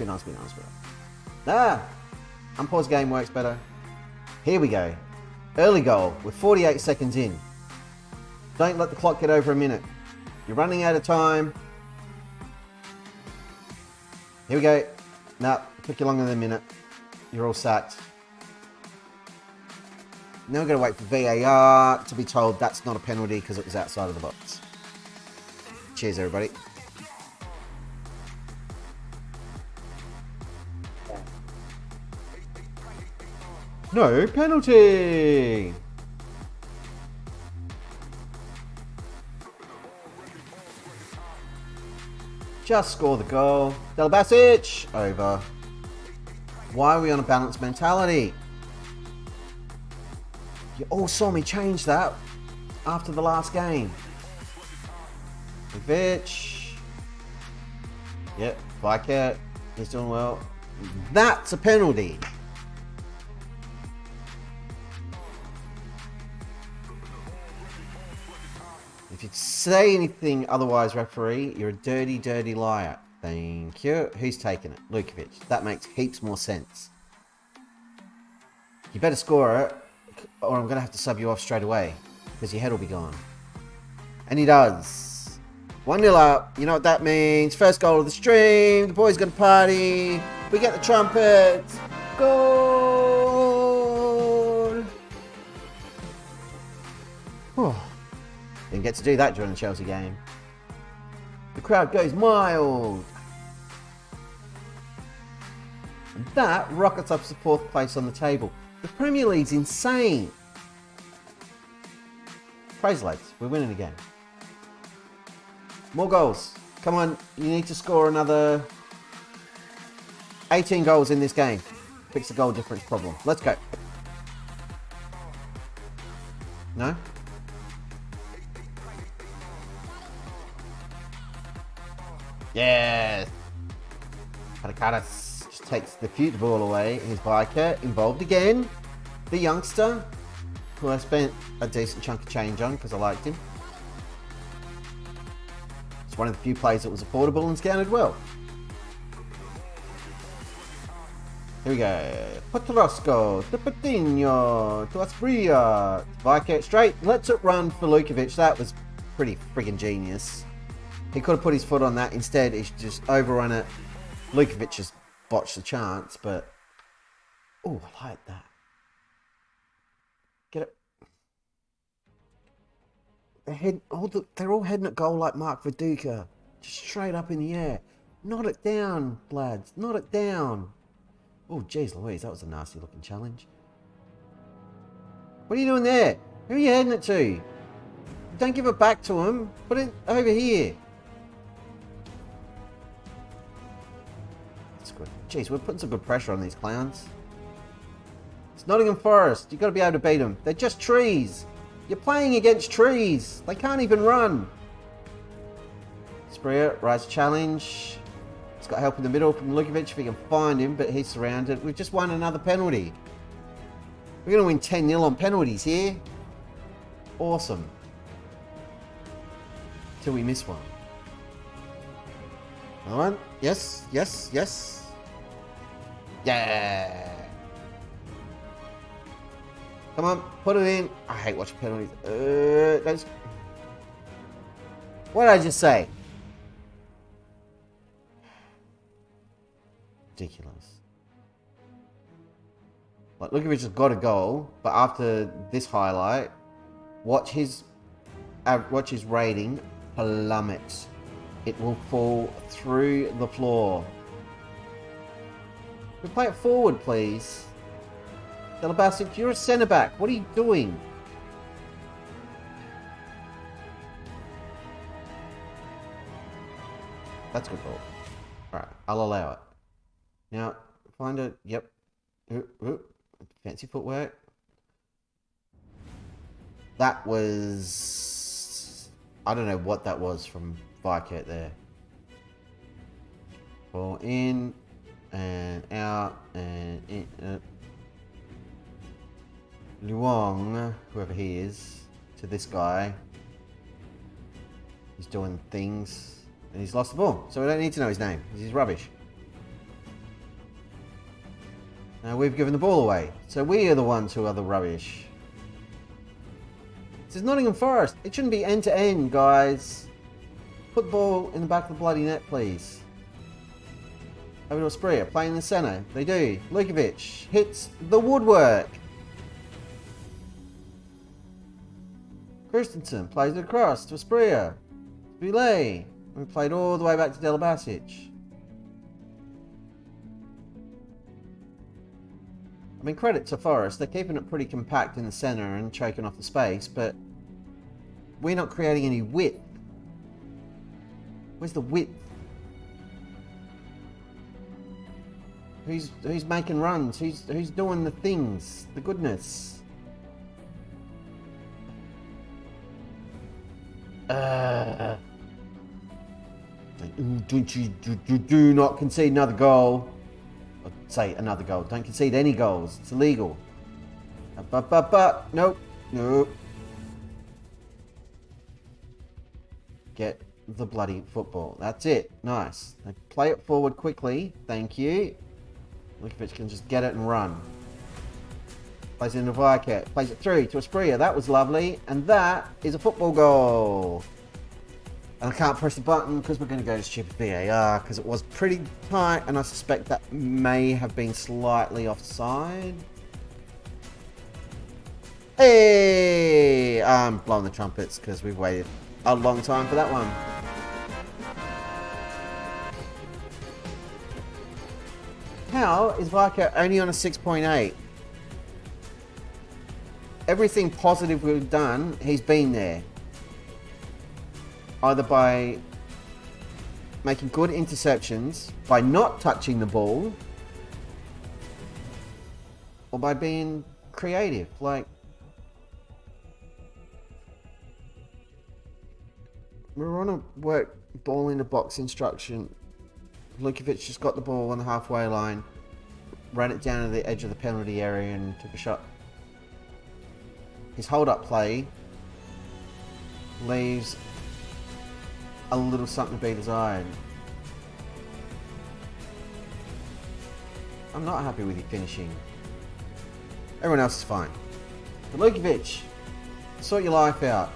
Unpause game works better. Here we go. Early goal with 48 seconds in. Don't let the clock get over a minute. You're running out of time. Here we go. No, took you longer than a minute. You're all sacked. Now we're going to wait for VAR to be told that's not a penalty because it was outside of the box. Cheers, everybody. No penalty! Just score the goal. Delabasic! Over. Why are we on a balanced mentality? You all saw me change that after the last game. Vic. Yep, Vicat. He's doing well. That's a penalty. If you say anything otherwise, referee, you're a dirty, dirty liar. Thank you. Who's taking it? Lukovic. That makes heaps more sense. You better score it, or I'm going to have to sub you off straight away, because your head will be gone. And he does. 1-0 up. You know what that means. First goal of the stream. The boys going to party. We get the trumpets. Goal! Oh. Didn't get to do that during the Chelsea game. The crowd goes mild. And that rockets up to 4th place on the table. The Premier League's insane. Praise lads, we're winning again. More goals. Come on, you need to score another 18 goals in this game. Fix the goal difference problem. Let's go. No? Yes! Parakaras just takes the cute ball away. Here's Biker, involved again. The youngster, who I spent a decent chunk of change on because I liked him. It's one of the few plays that was affordable and scouted well. Here we go. Potrosco, to Patino, to Aspria. Biker straight, lets it run for Lukovic. That was pretty friggin' genius. He could have put his foot on that. Instead, he's just overrun it. Lukovic has botched the chance, but... Oh, I like that. Get it. They're all heading at goal like Mark Viduka. Just straight up in the air. Knot it down, lads. Knot it down. Oh, jeez Louise. That was a nasty looking challenge. What are you doing there? Who are you heading it to? Don't give it back to him. Put it over here. Good. Jeez, we're putting some good pressure on these clowns. It's Nottingham Forest. You've got to be able to beat them. They're just trees. You're playing against trees. They can't even run. Sprea, rise challenge. He's got help in the middle from Lukovic if he can find him, but he's surrounded. We've just won another penalty. We're going to win 10-0 on penalties here. Awesome. Till we miss one. Another one. Yes, yes, yes. Yeah. Come on, put it in. I hate watching penalties. What did I just say? Ridiculous. Like, Lukovic has got a goal, but after this highlight, watch his rating plummet. It will fall through the floor. We play it forward, please. Delabasic, you're a centre-back. What are you doing? That's a good ball. Alright, I'll allow it. Now, find it. Yep. Fancy footwork. That was... I don't know what that was from Vicat there. Ball in and out and in. Luong, whoever he is, to this guy. He's doing things and he's lost the ball. So we don't need to know his name. He's rubbish. Now we've given the ball away. So we are the ones who are the rubbish. This is Nottingham Forest. It shouldn't be end to end, guys. Put the ball in the back of the bloody net, please. Over to Aspria, playing in the centre. They do. Lukovic hits the woodwork. Christensen plays it across to Aspria. Boulay. We played all the way back to Delabasic. I mean, credit to Forest. They're keeping it pretty compact in the centre and choking off the space, but we're not creating any width. Where's the width? Who's making runs? Who's doing the things? The goodness. Do not concede another goal. I'd say another goal. Don't concede any goals. It's illegal. But nope. Get the bloody football. That's it. Nice. Now play it forward quickly. Thank you. Look if it can just get it and run. Plays it into Vicat. Plays it through to Espria. That was lovely. And that is a football goal. And I can't press the button because we're going to go to stupid VAR because it was pretty tight and I suspect that may have been slightly offside. Hey! I'm blowing the trumpets because we've waited a long time for that one. How is Vicat only on a 6.8? Everything positive we've done, he's been there. Either by making good interceptions, by not touching the ball, or by being creative. Like, we're on a work ball in the box instruction. Lukovic just got the ball on the halfway line, ran it down to the edge of the penalty area and took a shot. His hold-up play leaves a little something to be desired. I'm not happy with your finishing. Everyone else is fine. But Lukovic, sort your life out.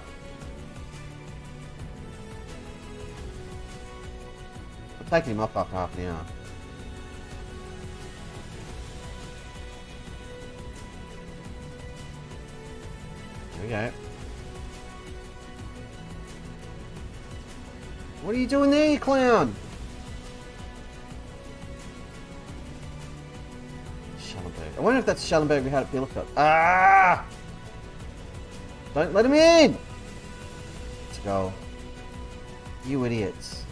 I'm taking him off after half an hour. There we go. What are you doing there, you clown? Schellenberg. I wonder if that's Schellenberg we had at Bielefeld. Ah! Don't let him in! Let's go. You idiots.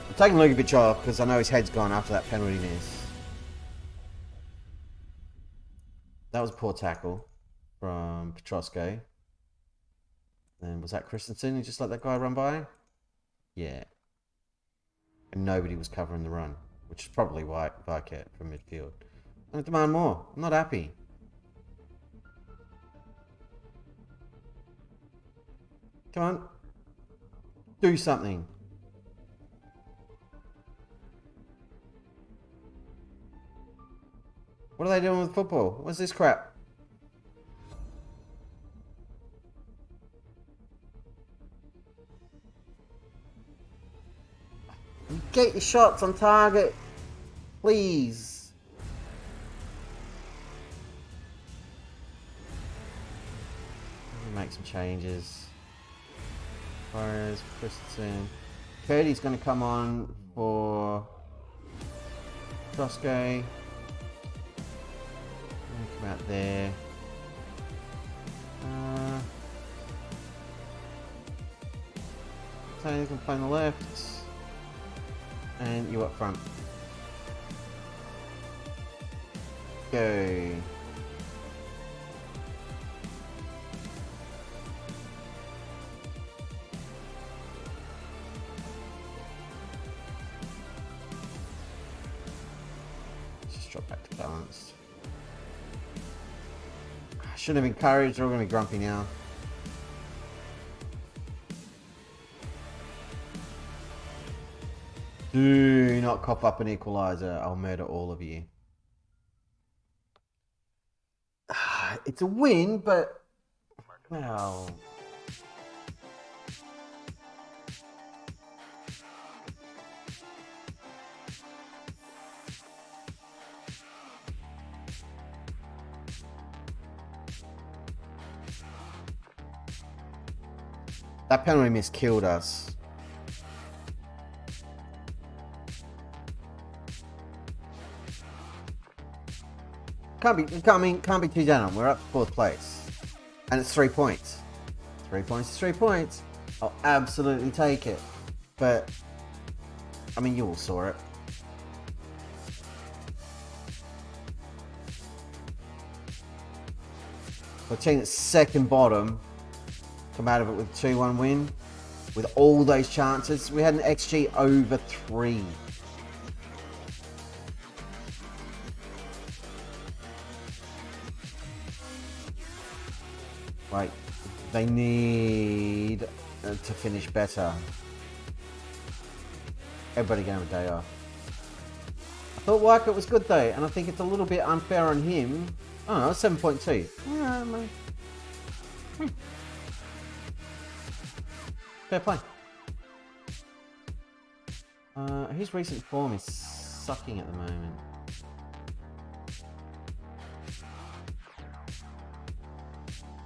I'm taking Lukovic off because I know his head's gone after that penalty miss. That was a poor tackle from Petrosco. And was that Christensen who just let that guy run by? Yeah. And nobody was covering the run, which is probably why Vicat from midfield. I demand more. I'm not happy. Come on. Do something. What are they doing with football? What's this crap? Get your shots on target, please. Make some changes. Flores, Christensen. Cody's going to come on for Roscoe. Come out there. Tony can play on the left. And you up front. Go. Just drop back to balanced. I shouldn't have encouraged, they're all going to be grumpy now. Do not cop up an equaliser. I'll murder all of you. It's a win, but... Well... That penalty miss killed us. Can't be too down on. We're up to 4th place, and it's 3 points. 3 points is 3 points. I'll absolutely take it. But I mean, you all saw it. The team that's second bottom come out of it with a 2-1 win. With all those chances, we had an XG over 3. Like, they need to finish better. Everybody going a day off. I thought Wycott was good though, and I think it's a little bit unfair on him. Oh no, 7.2. Fair play. His recent form is sucking at the moment.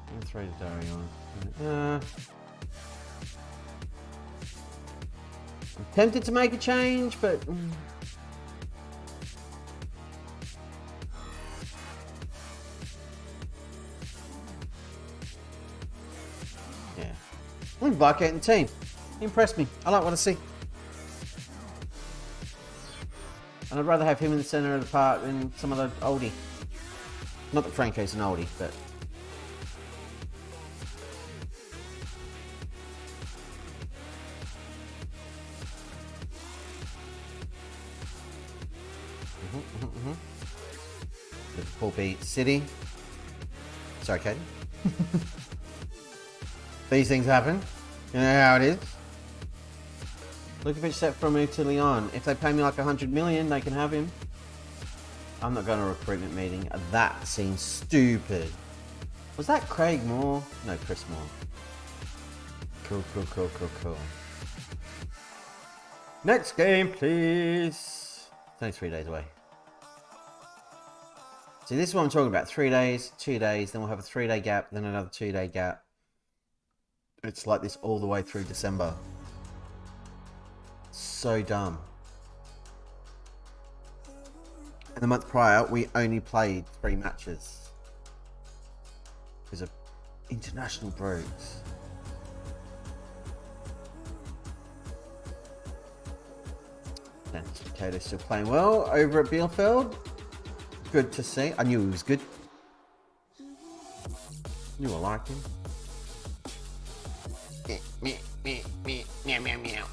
I'm gonna throw the Darion. I'm tempted to make a change, but yeah. I'm Bucket and team. He impressed me. I like what I see. And I'd rather have him in the centre of the park than some other oldie. Not that Franco's an oldie, but Liverpool beat City. Sorry, Katie. These things happen. You know how it is. Lukovic set for a move to Lyon. If they pay me like 100 million, they can have him. I'm not going to a recruitment meeting. That seems stupid. Was that Craig Moore? No, Chris Moore. Cool. Next game, please. It's only 3 days away. See, this is what I'm talking about. 3 days, 2 days, then we'll have a 3-day gap, then another 2-day gap. It's like this all the way through December. So dumb. And the month prior, we only played 3 matches. Because of international breaks. Dennis Potato still playing well over at Bielefeld. Good to see. I knew he was good. Knew I liked him. Meow, meow, meow, meow,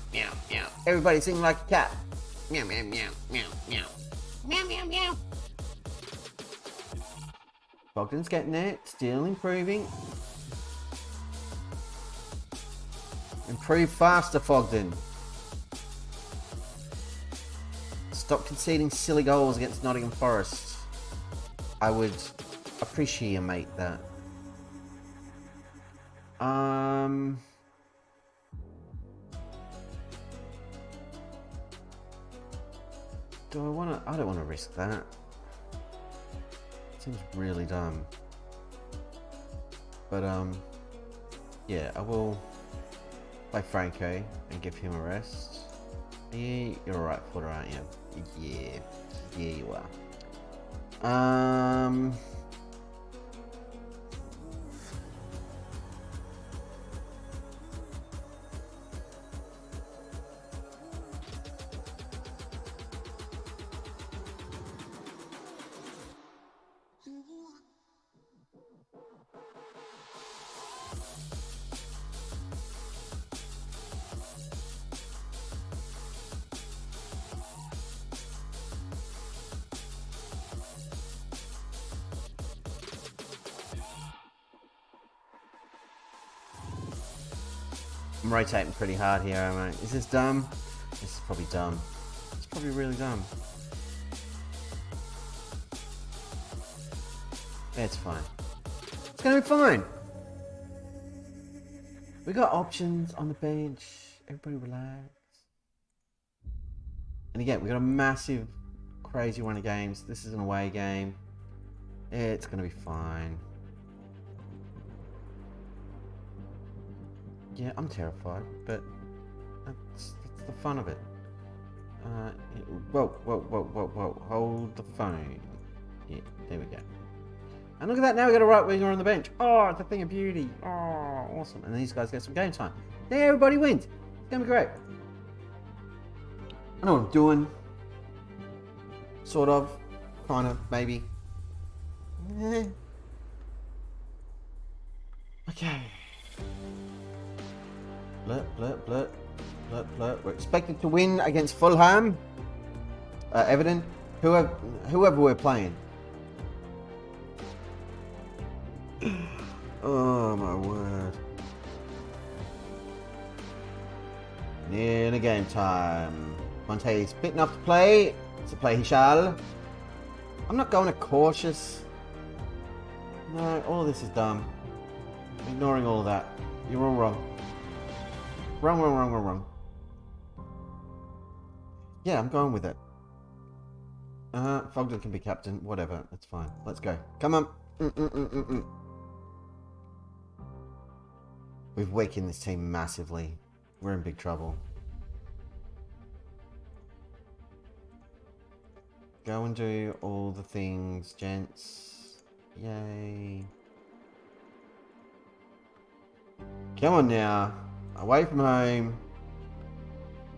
meow. Everybody sing like a cat. Meow, meow, meow, meow, meow. Meow, meow, meow. Bogdan's getting it. Still improving. Improve faster, Fogden. Stop conceding silly goals against Nottingham Forest. I would appreciate that. Do I want to? I don't want to risk that. Seems really dumb. But yeah, I will play Franco and give him a rest. Yeah, you're a right footer, aren't you? Yeah, you are. I'm rotating pretty hard here, am I? Is this dumb? This is probably dumb. It's probably really dumb. Yeah, it's fine. It's gonna be fine. We got options on the bench. Everybody relax. And again, we got a massive, crazy run of games. This is an away game. It's gonna be fine. Yeah, I'm terrified, but that's the fun of it. Whoa, hold the phone. Yeah, there we go. And look at that, now we got a right winger on the bench. Oh, it's a thing of beauty. Oh, awesome. And these guys get some game time. There, everybody wins. It's going to be great. I know what I'm doing. Sort of. Kind of. Maybe. Okay. Blurt, blurt, blurt. Blurt, blurt. We're expected to win against Fulham. Everton. Whoever we're playing. Oh my word. Nearly game time. Monte's fit enough to play. So play he shall. I'm not going to cautious. No, all of this is dumb. I'm ignoring all of that. You're all wrong. Wrong. Yeah, I'm going with it. Fogden can be captain. Whatever. That's fine. Let's go. Come on. We've weakened this team massively. We're in big trouble. Go and do all the things, gents. Yay. Come on now. Away from home.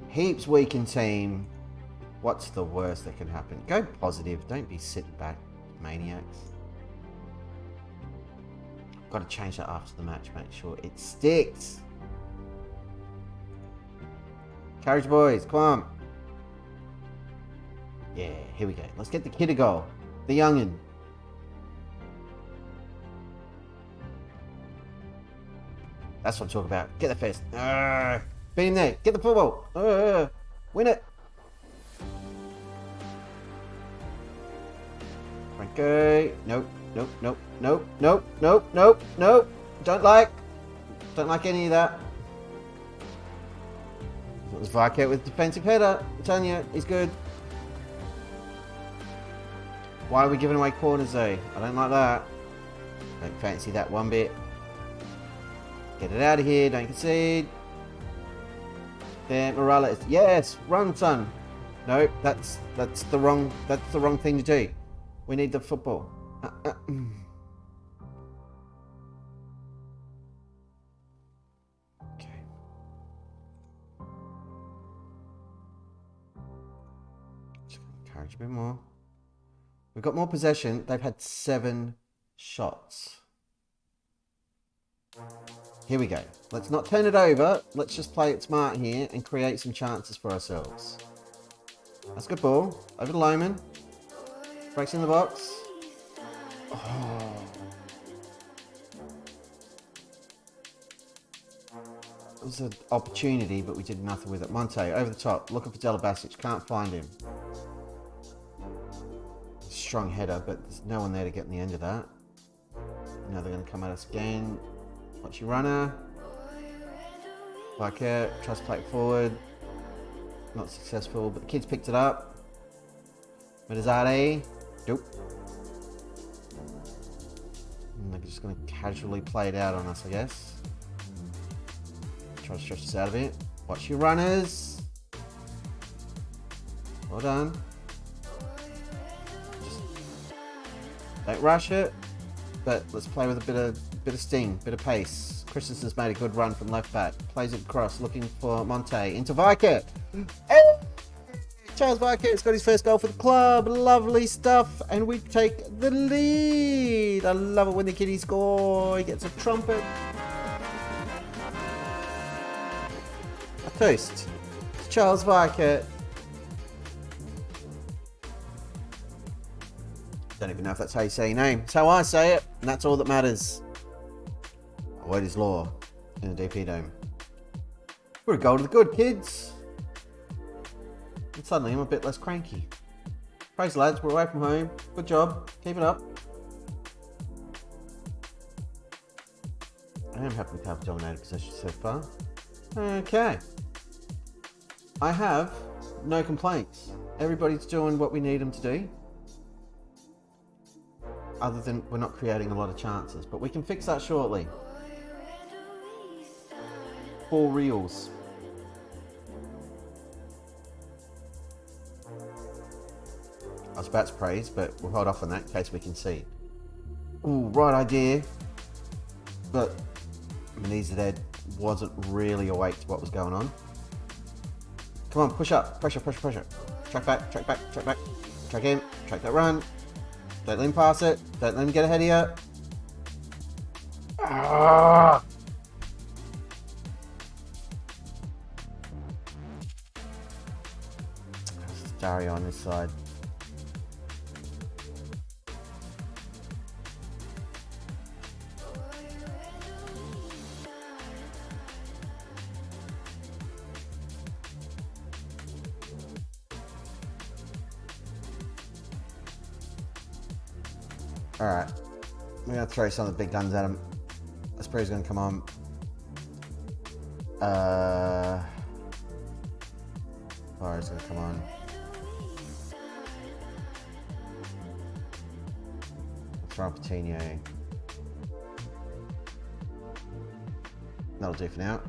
Heaps weakened team. What's the worst that can happen? Go positive. Don't be sitting back, maniacs. Got to change that after the match. Make sure it sticks. Courage, boys. Come on. Yeah, here we go. Let's get the kid a goal. The youngin. That's what I'm talking about. Get the fist. Beat him there. Get the football. Win it. Franco. Nope. Don't like any of that. It was Varkett with defensive header. I'm telling you, he's good. Why are we giving away corners though? I don't like that. Don't fancy that one bit. Get it out of here. Don't concede. There, Morales. Yes, run, son. No, that's the wrong thing to do. We need the football. Okay. Just gonna encourage a bit more. We've got more possession. They've had 7 shots. Here we go. Let's not turn it over. Let's just play it smart here and create some chances for ourselves. That's a good ball. Over to Loman. Breaks in the box. Oh. It was an opportunity, but we did nothing with it. Monte, over the top. Looking for Delabasic. Can't find him. Strong header, but there's no one there to get in the end of that. Now they're going to come at us again. Watch your runner. Barker tries to play it forward. Not successful, but the kids picked it up. Medazade. Nope. And they're just going to casually play it out on us, I guess. Try to stretch us out of it. Watch your runners. Well done. Just don't rush it, but let's play with a bit of sting, bit of pace. Christensen's made a good run from left back. Plays it across, looking for Monte. Into Varkett. Charles Varkett's got his first goal for the club. Lovely stuff. And we take the lead. I love it when the kiddies score. He gets a trumpet. A toast to Charles Varkett. Don't even know if that's how you say your name. It's how I say it, and that's all that matters. A word is law in the DP Dome. We're a goal to the good, kids. And suddenly I'm a bit less cranky. Praise lads, we're away from home. Good job. Keep it up. I am happy with how I've dominated possession so far. Okay. I have no complaints. Everybody's doing what we need them to do. Other than we're not creating a lot of chances. But we can fix that shortly. 4 reels. I was nice bats praise, but we'll hold off on that in case we can see. Ooh, right idea. But Adelaide wasn't really awake to what was going on. Come on, push up. Pressure, pressure, pressure. Track back, track back, track back. Track in, track that run. Don't let him pass it. Don't let him get ahead of you. Ah! Dario on this side. Alright. We're going to throw some of the big guns at him. I suppose he's going to come on. Fire's going to come on. Throw on Patino. That'll do for now.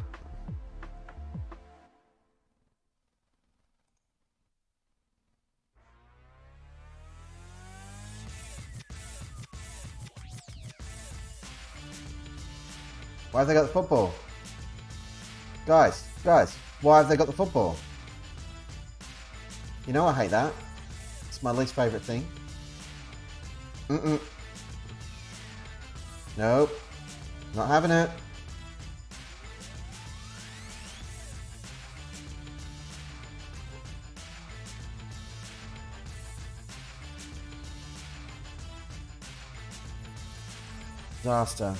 Why have they got the football? Guys, why have they got the football? You know I hate that. It's my least favourite thing. Nope. Not having it. Disaster.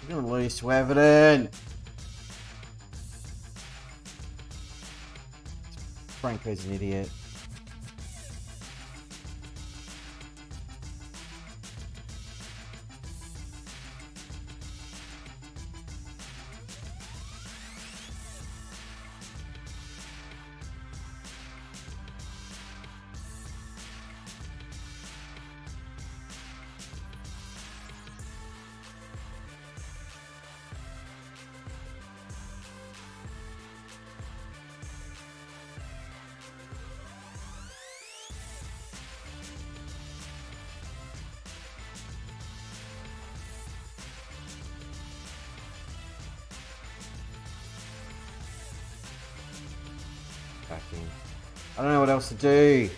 You're gonna lose to Everton. Franco's an idiot. I don't know what else to do.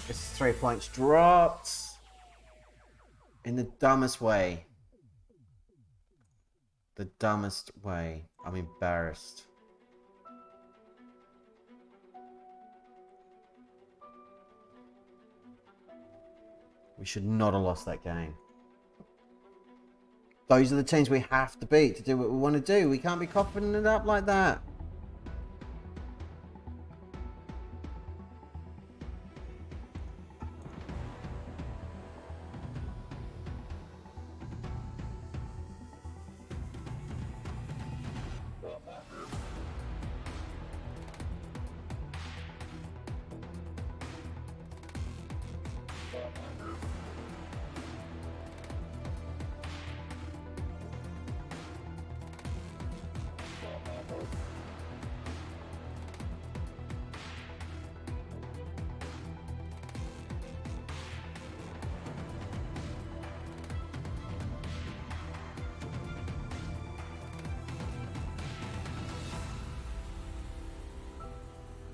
It's 3 points dropped. In the dumbest way. The dumbest way. I'm embarrassed. We should not have lost that game. Those are the teams we have to beat to do what we want to do. We can't be coughing it up like that.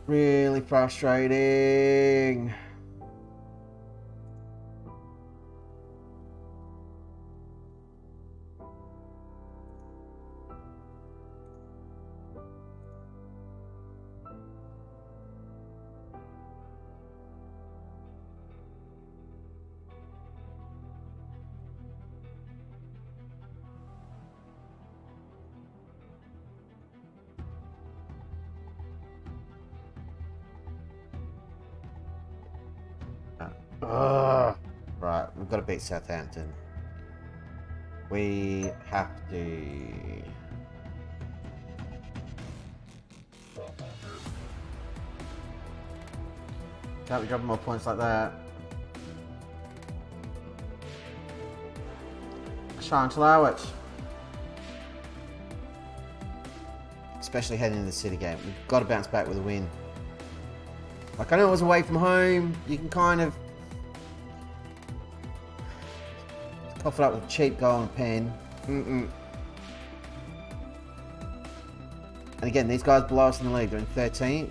Really frustrating. Ugh. Right, we've got to beat Southampton. We have to... Can't be dropping more points like that. I shan't allow it. Especially heading into the City game. We've got to bounce back with a win. Like, I know it was away from home. You can kind of cough it up with a cheap goal and pen. And again, these guys below us in the league. They're in 13th.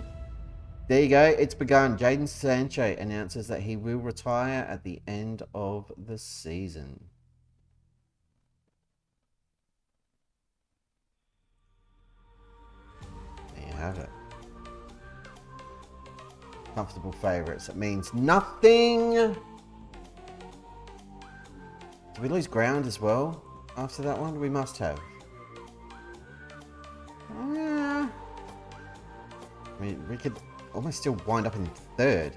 There you go. It's begun. Jadon Sancho announces that he will retire at the end of the season. There you have it. Comfortable favourites. It means nothing. Did we lose ground as well after that one? We must have. I mean, we could almost still wind up in third.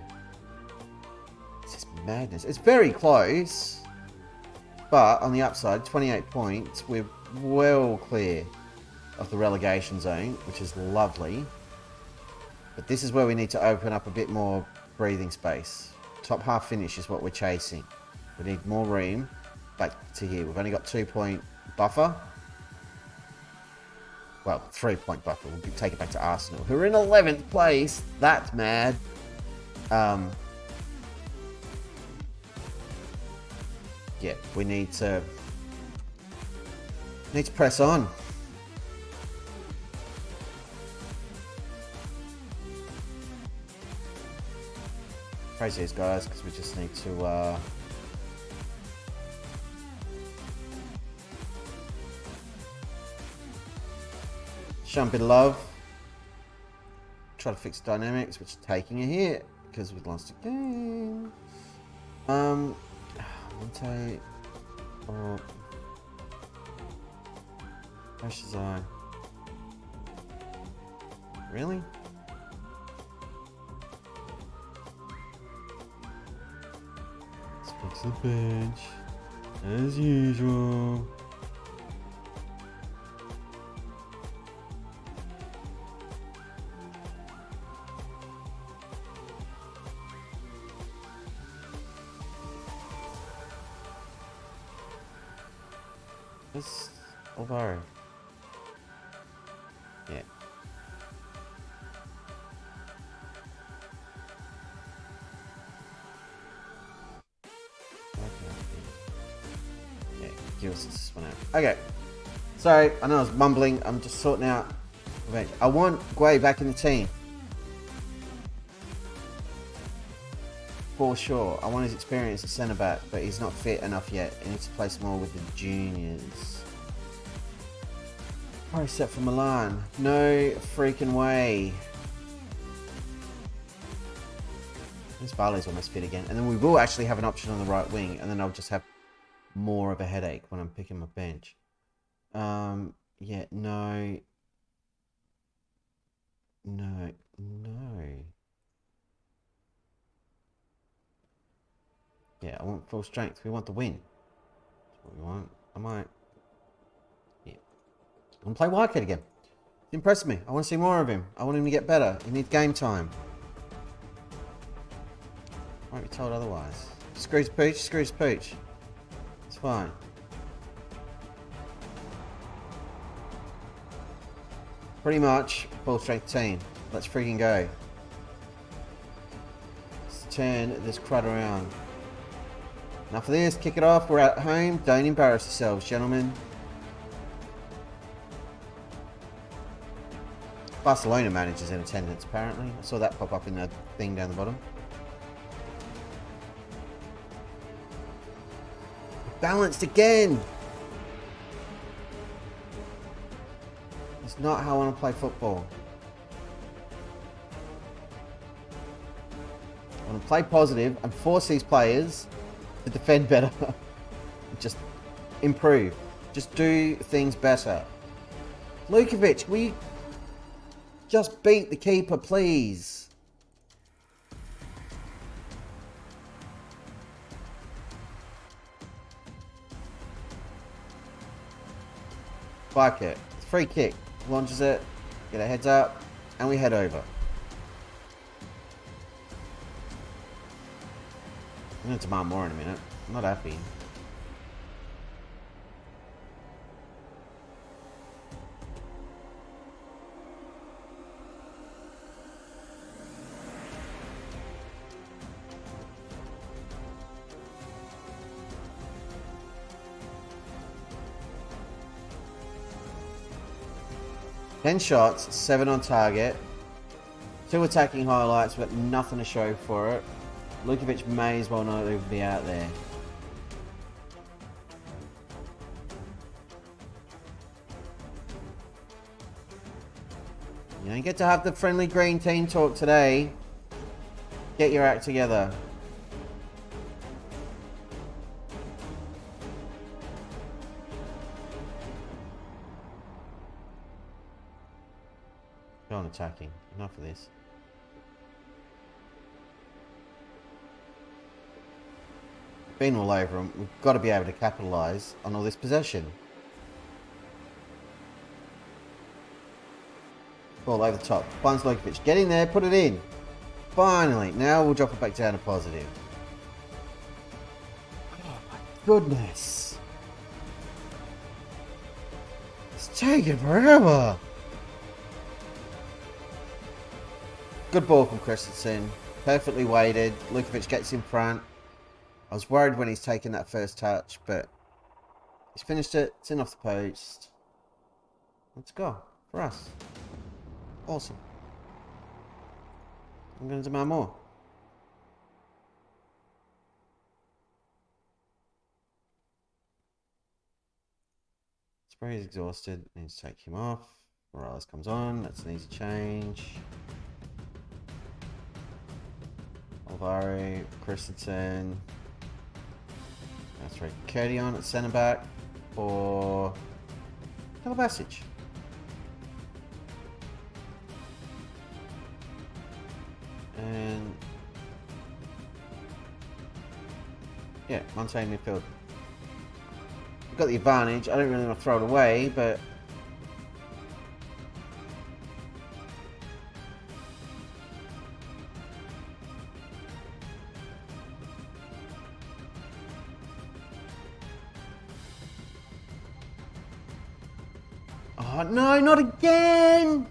It's just madness. It's very close. But on the upside, 28 points. We're well clear of the relegation zone, which is lovely. But this is where we need to open up a bit more breathing space. Top half finish is what we're chasing. We need more room back to here. We've only got 2-point buffer. Well, 3-point buffer. We'll take it back to Arsenal, who are in 11th place. That's mad. Yeah, we need to press on. Praise these guys, because we just need to show a bit of love. Try to fix dynamics, which is taking a hit because we've lost a game. Monte or Precious Eye. Really? Let's fix the bench as usual. This Alvaro. Yeah. Yeah, give us this one out. Okay. Sorry, I know I was mumbling. I'm just sorting out. I want Guay back in the team. For sure. I want his experience at centre-back, but he's not fit enough yet. He needs to play some more with the juniors. Probably set for Milan. No freaking way. This Barley's almost fit again. And then we will actually have an option on the right wing, and then I'll just have more of a headache when I'm picking my bench. Yeah, no. No. Yeah, I want full strength. We want the win. That's what we want. I might. Yeah. I'm going to play Whitehead again. It's impressed me. I want to see more of him. I want him to get better. He needs game time. Won't be told otherwise. Screws Pooch, screws Pooch. It's fine. Pretty much full strength team. Let's freaking go. Let's turn this crud around. Enough of this, kick it off, we're at home, don't embarrass yourselves, gentlemen. Barcelona manager's in attendance, apparently. I saw that pop up in the thing down the bottom. Balanced again! It's not how I want to play football. I want to play positive and force these players to defend better. Just improve. Just do things better. Lukovic, we just beat the keeper, please. Spike it. Free kick. Launches it. Get our heads up. And we head over. I'm going to demand more in a minute. I'm not happy. Ten shots, 7 on target, 2 attacking highlights, but nothing to show for it. Lukovic may as well not even be out there. You don't get to have the friendly green team talk today. Get your act together. Go on attacking. Enough of this. Been all over them. We've got to be able to capitalise on all this possession. Ball over the top. Finds Lukovic. Get in there. Put it in. Finally. Now we'll drop it back down to positive. Oh my goodness. It's taking forever. Good ball from Christensen. Perfectly weighted. Lukovic gets in front. I was worried when he's taken that first touch, but he's finished it. It's in off the post. Let's go. For us. Awesome. I'm going to demand more. Spray's exhausted. Needs to take him off. Morales comes on. That's an easy change. Alvaro, Christensen. That's right. Curdy on at centre back for Kalabasic. And yeah, Monte in midfield. We've got the advantage. I don't really want to throw it away, but oh no, not again!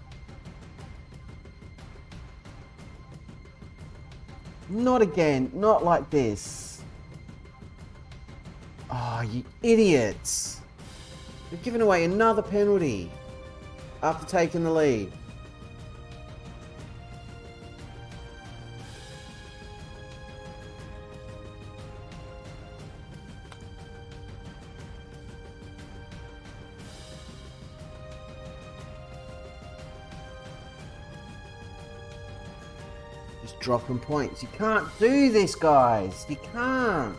Not again, not like this. Oh, you idiots. You've given away another penalty after taking the lead. Just dropping points. You can't do this, guys. You can't.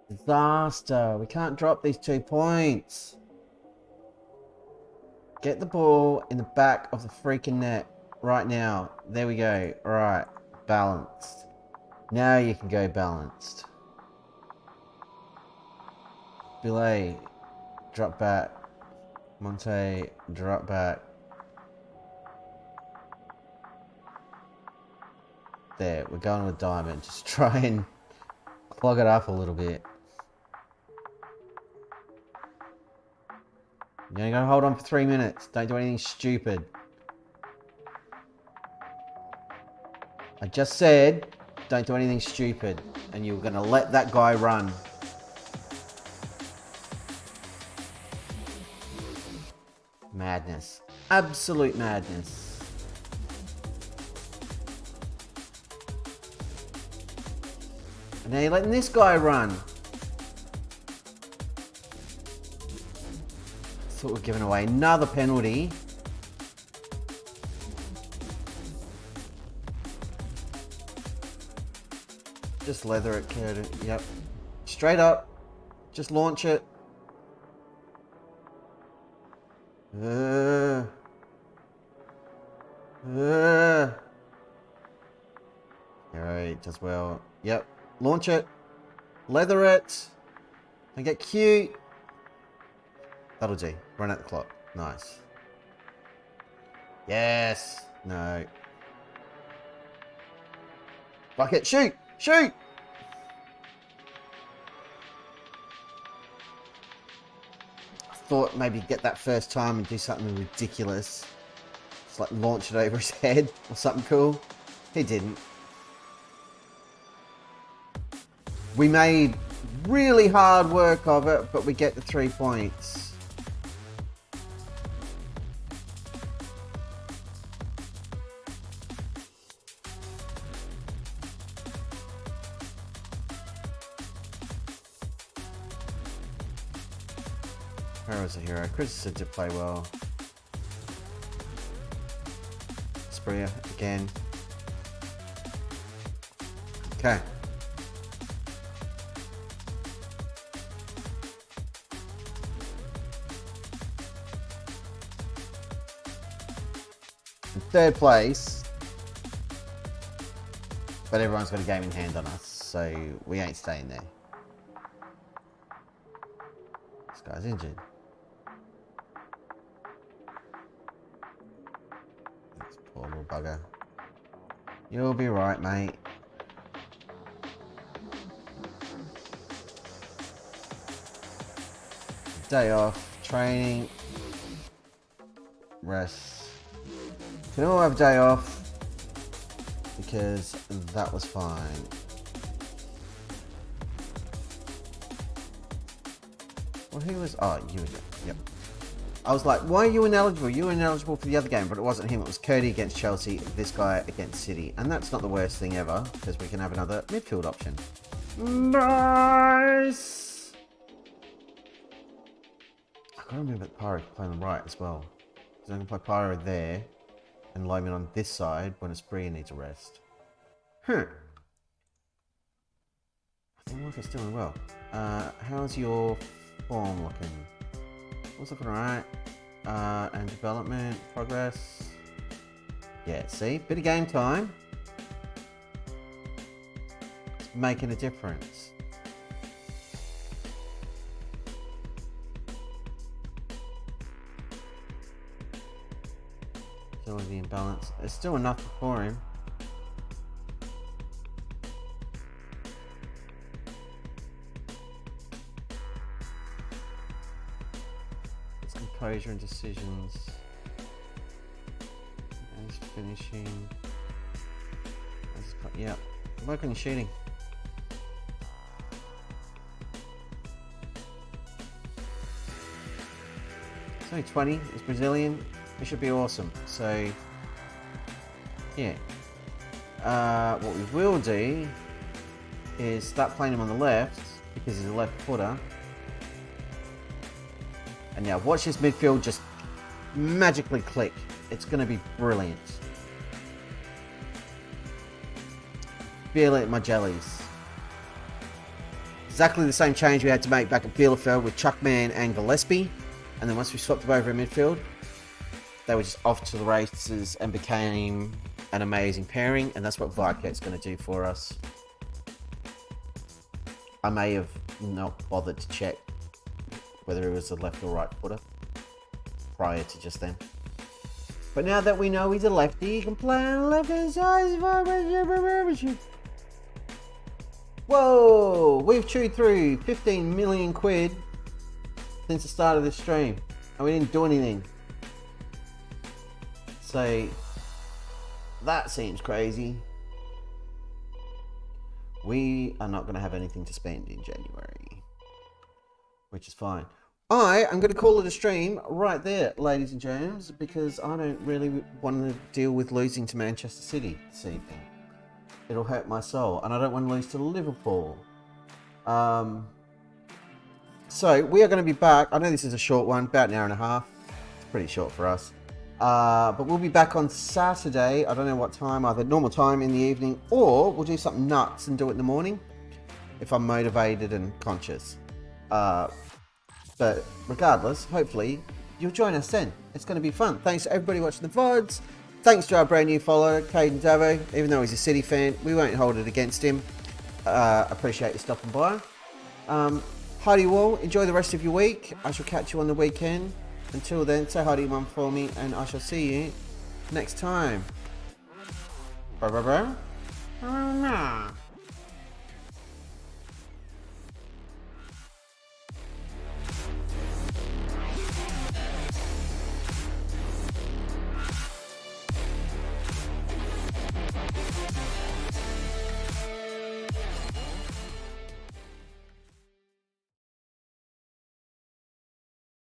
Disaster. We can't drop these 2 points. Get the ball in the back of the freaking net right now. There we go. Alright. Balanced. Now you can go balanced. Belay. Drop back. Monte. Drop back. There. We're going with Diamond. Just try and clog it up a little bit. You're only going to hold on for 3 minutes. Don't do anything stupid. I just said, don't do anything stupid. And you're going to let that guy run. Madness. Absolute madness. And now you're letting this guy run. Thought we're giving away another penalty. Just leather it, Curtis. Yep. Straight up. Just launch it. Alright, just well. Yep. Launch it. Leather it. And get cute. That'll do. Run out the clock. Nice. Yes. No. Bucket. Shoot. Shoot. I thought maybe get that first time and do something ridiculous. Just like launch it over his head or something cool. He didn't. We made really hard work of it, but we get the 3 points. Where was the hero? Chris did play well. Spria again. Okay. In third place, but everyone's got a game in hand on us, so we ain't staying there. This guy's injured. This poor little bugger. You'll be right, mate. Day off, training, rest. Can all have a day off because that was fine. Well, who was? Oh, you again. Yep. I was like, why are you ineligible? You were ineligible for the other game, but it wasn't him. It was Cody against Chelsea, this guy against City. And that's not the worst thing ever because we can have another midfield option. Nice! I can't remember that Pyro could play on the right as well. Because I can play Pyro there and Lyman on this side when Espria needs a rest. I think Marcus doing well. How's your form looking? What's looking alright? And development, progress. Yeah, see? Bit of game time. It's making a difference. Still the imbalance. There's still enough for him. Composure and decisions. And finishing. Yeah, work on your shooting. It's only 20. It's Brazilian. It should be awesome. So, yeah. What we will do is start playing him on the left because he's a left footer. And yeah, watch this midfield just magically click. It's going to be brilliant. Feel it in my jellies. Exactly the same change we had to make back at Bielefeld with Chuckman and Gillespie. And then once we swapped them over in midfield, they were just off to the races and became an amazing pairing. And that's what Varket's going to do for us. I may have not bothered to check whether it was a left or right footer prior to just then. But now that we know he's a lefty, he can play on the left-hand side. Whoa! We've chewed through 15 million quid since the start of this stream, and we didn't do anything. So that seems crazy. We are not going to have anything to spend in January, which is fine. I am going to call it a stream right there, ladies and gents, because I don't really want to deal with losing to Manchester City this evening. It'll hurt my soul, and I don't want to lose to Liverpool. So we are going to be back. I know this is a short one, about an hour and a half. It's pretty short for us. But we'll be back on Saturday. I don't know what time, either normal time in the evening, or we'll do something nuts and do it in the morning if I'm motivated and conscious. But regardless, hopefully you'll join us then. It's going to be fun. Thanks to everybody watching the VODs. Thanks to our brand new follower, Caden Davo. Even though he's a City fan, we won't hold it against him. Appreciate you stopping by. Hi to you all. Enjoy the rest of your week. I shall catch you on the weekend. Until then, say hi to your mum for me, and I shall see you next time. Bye bye bye.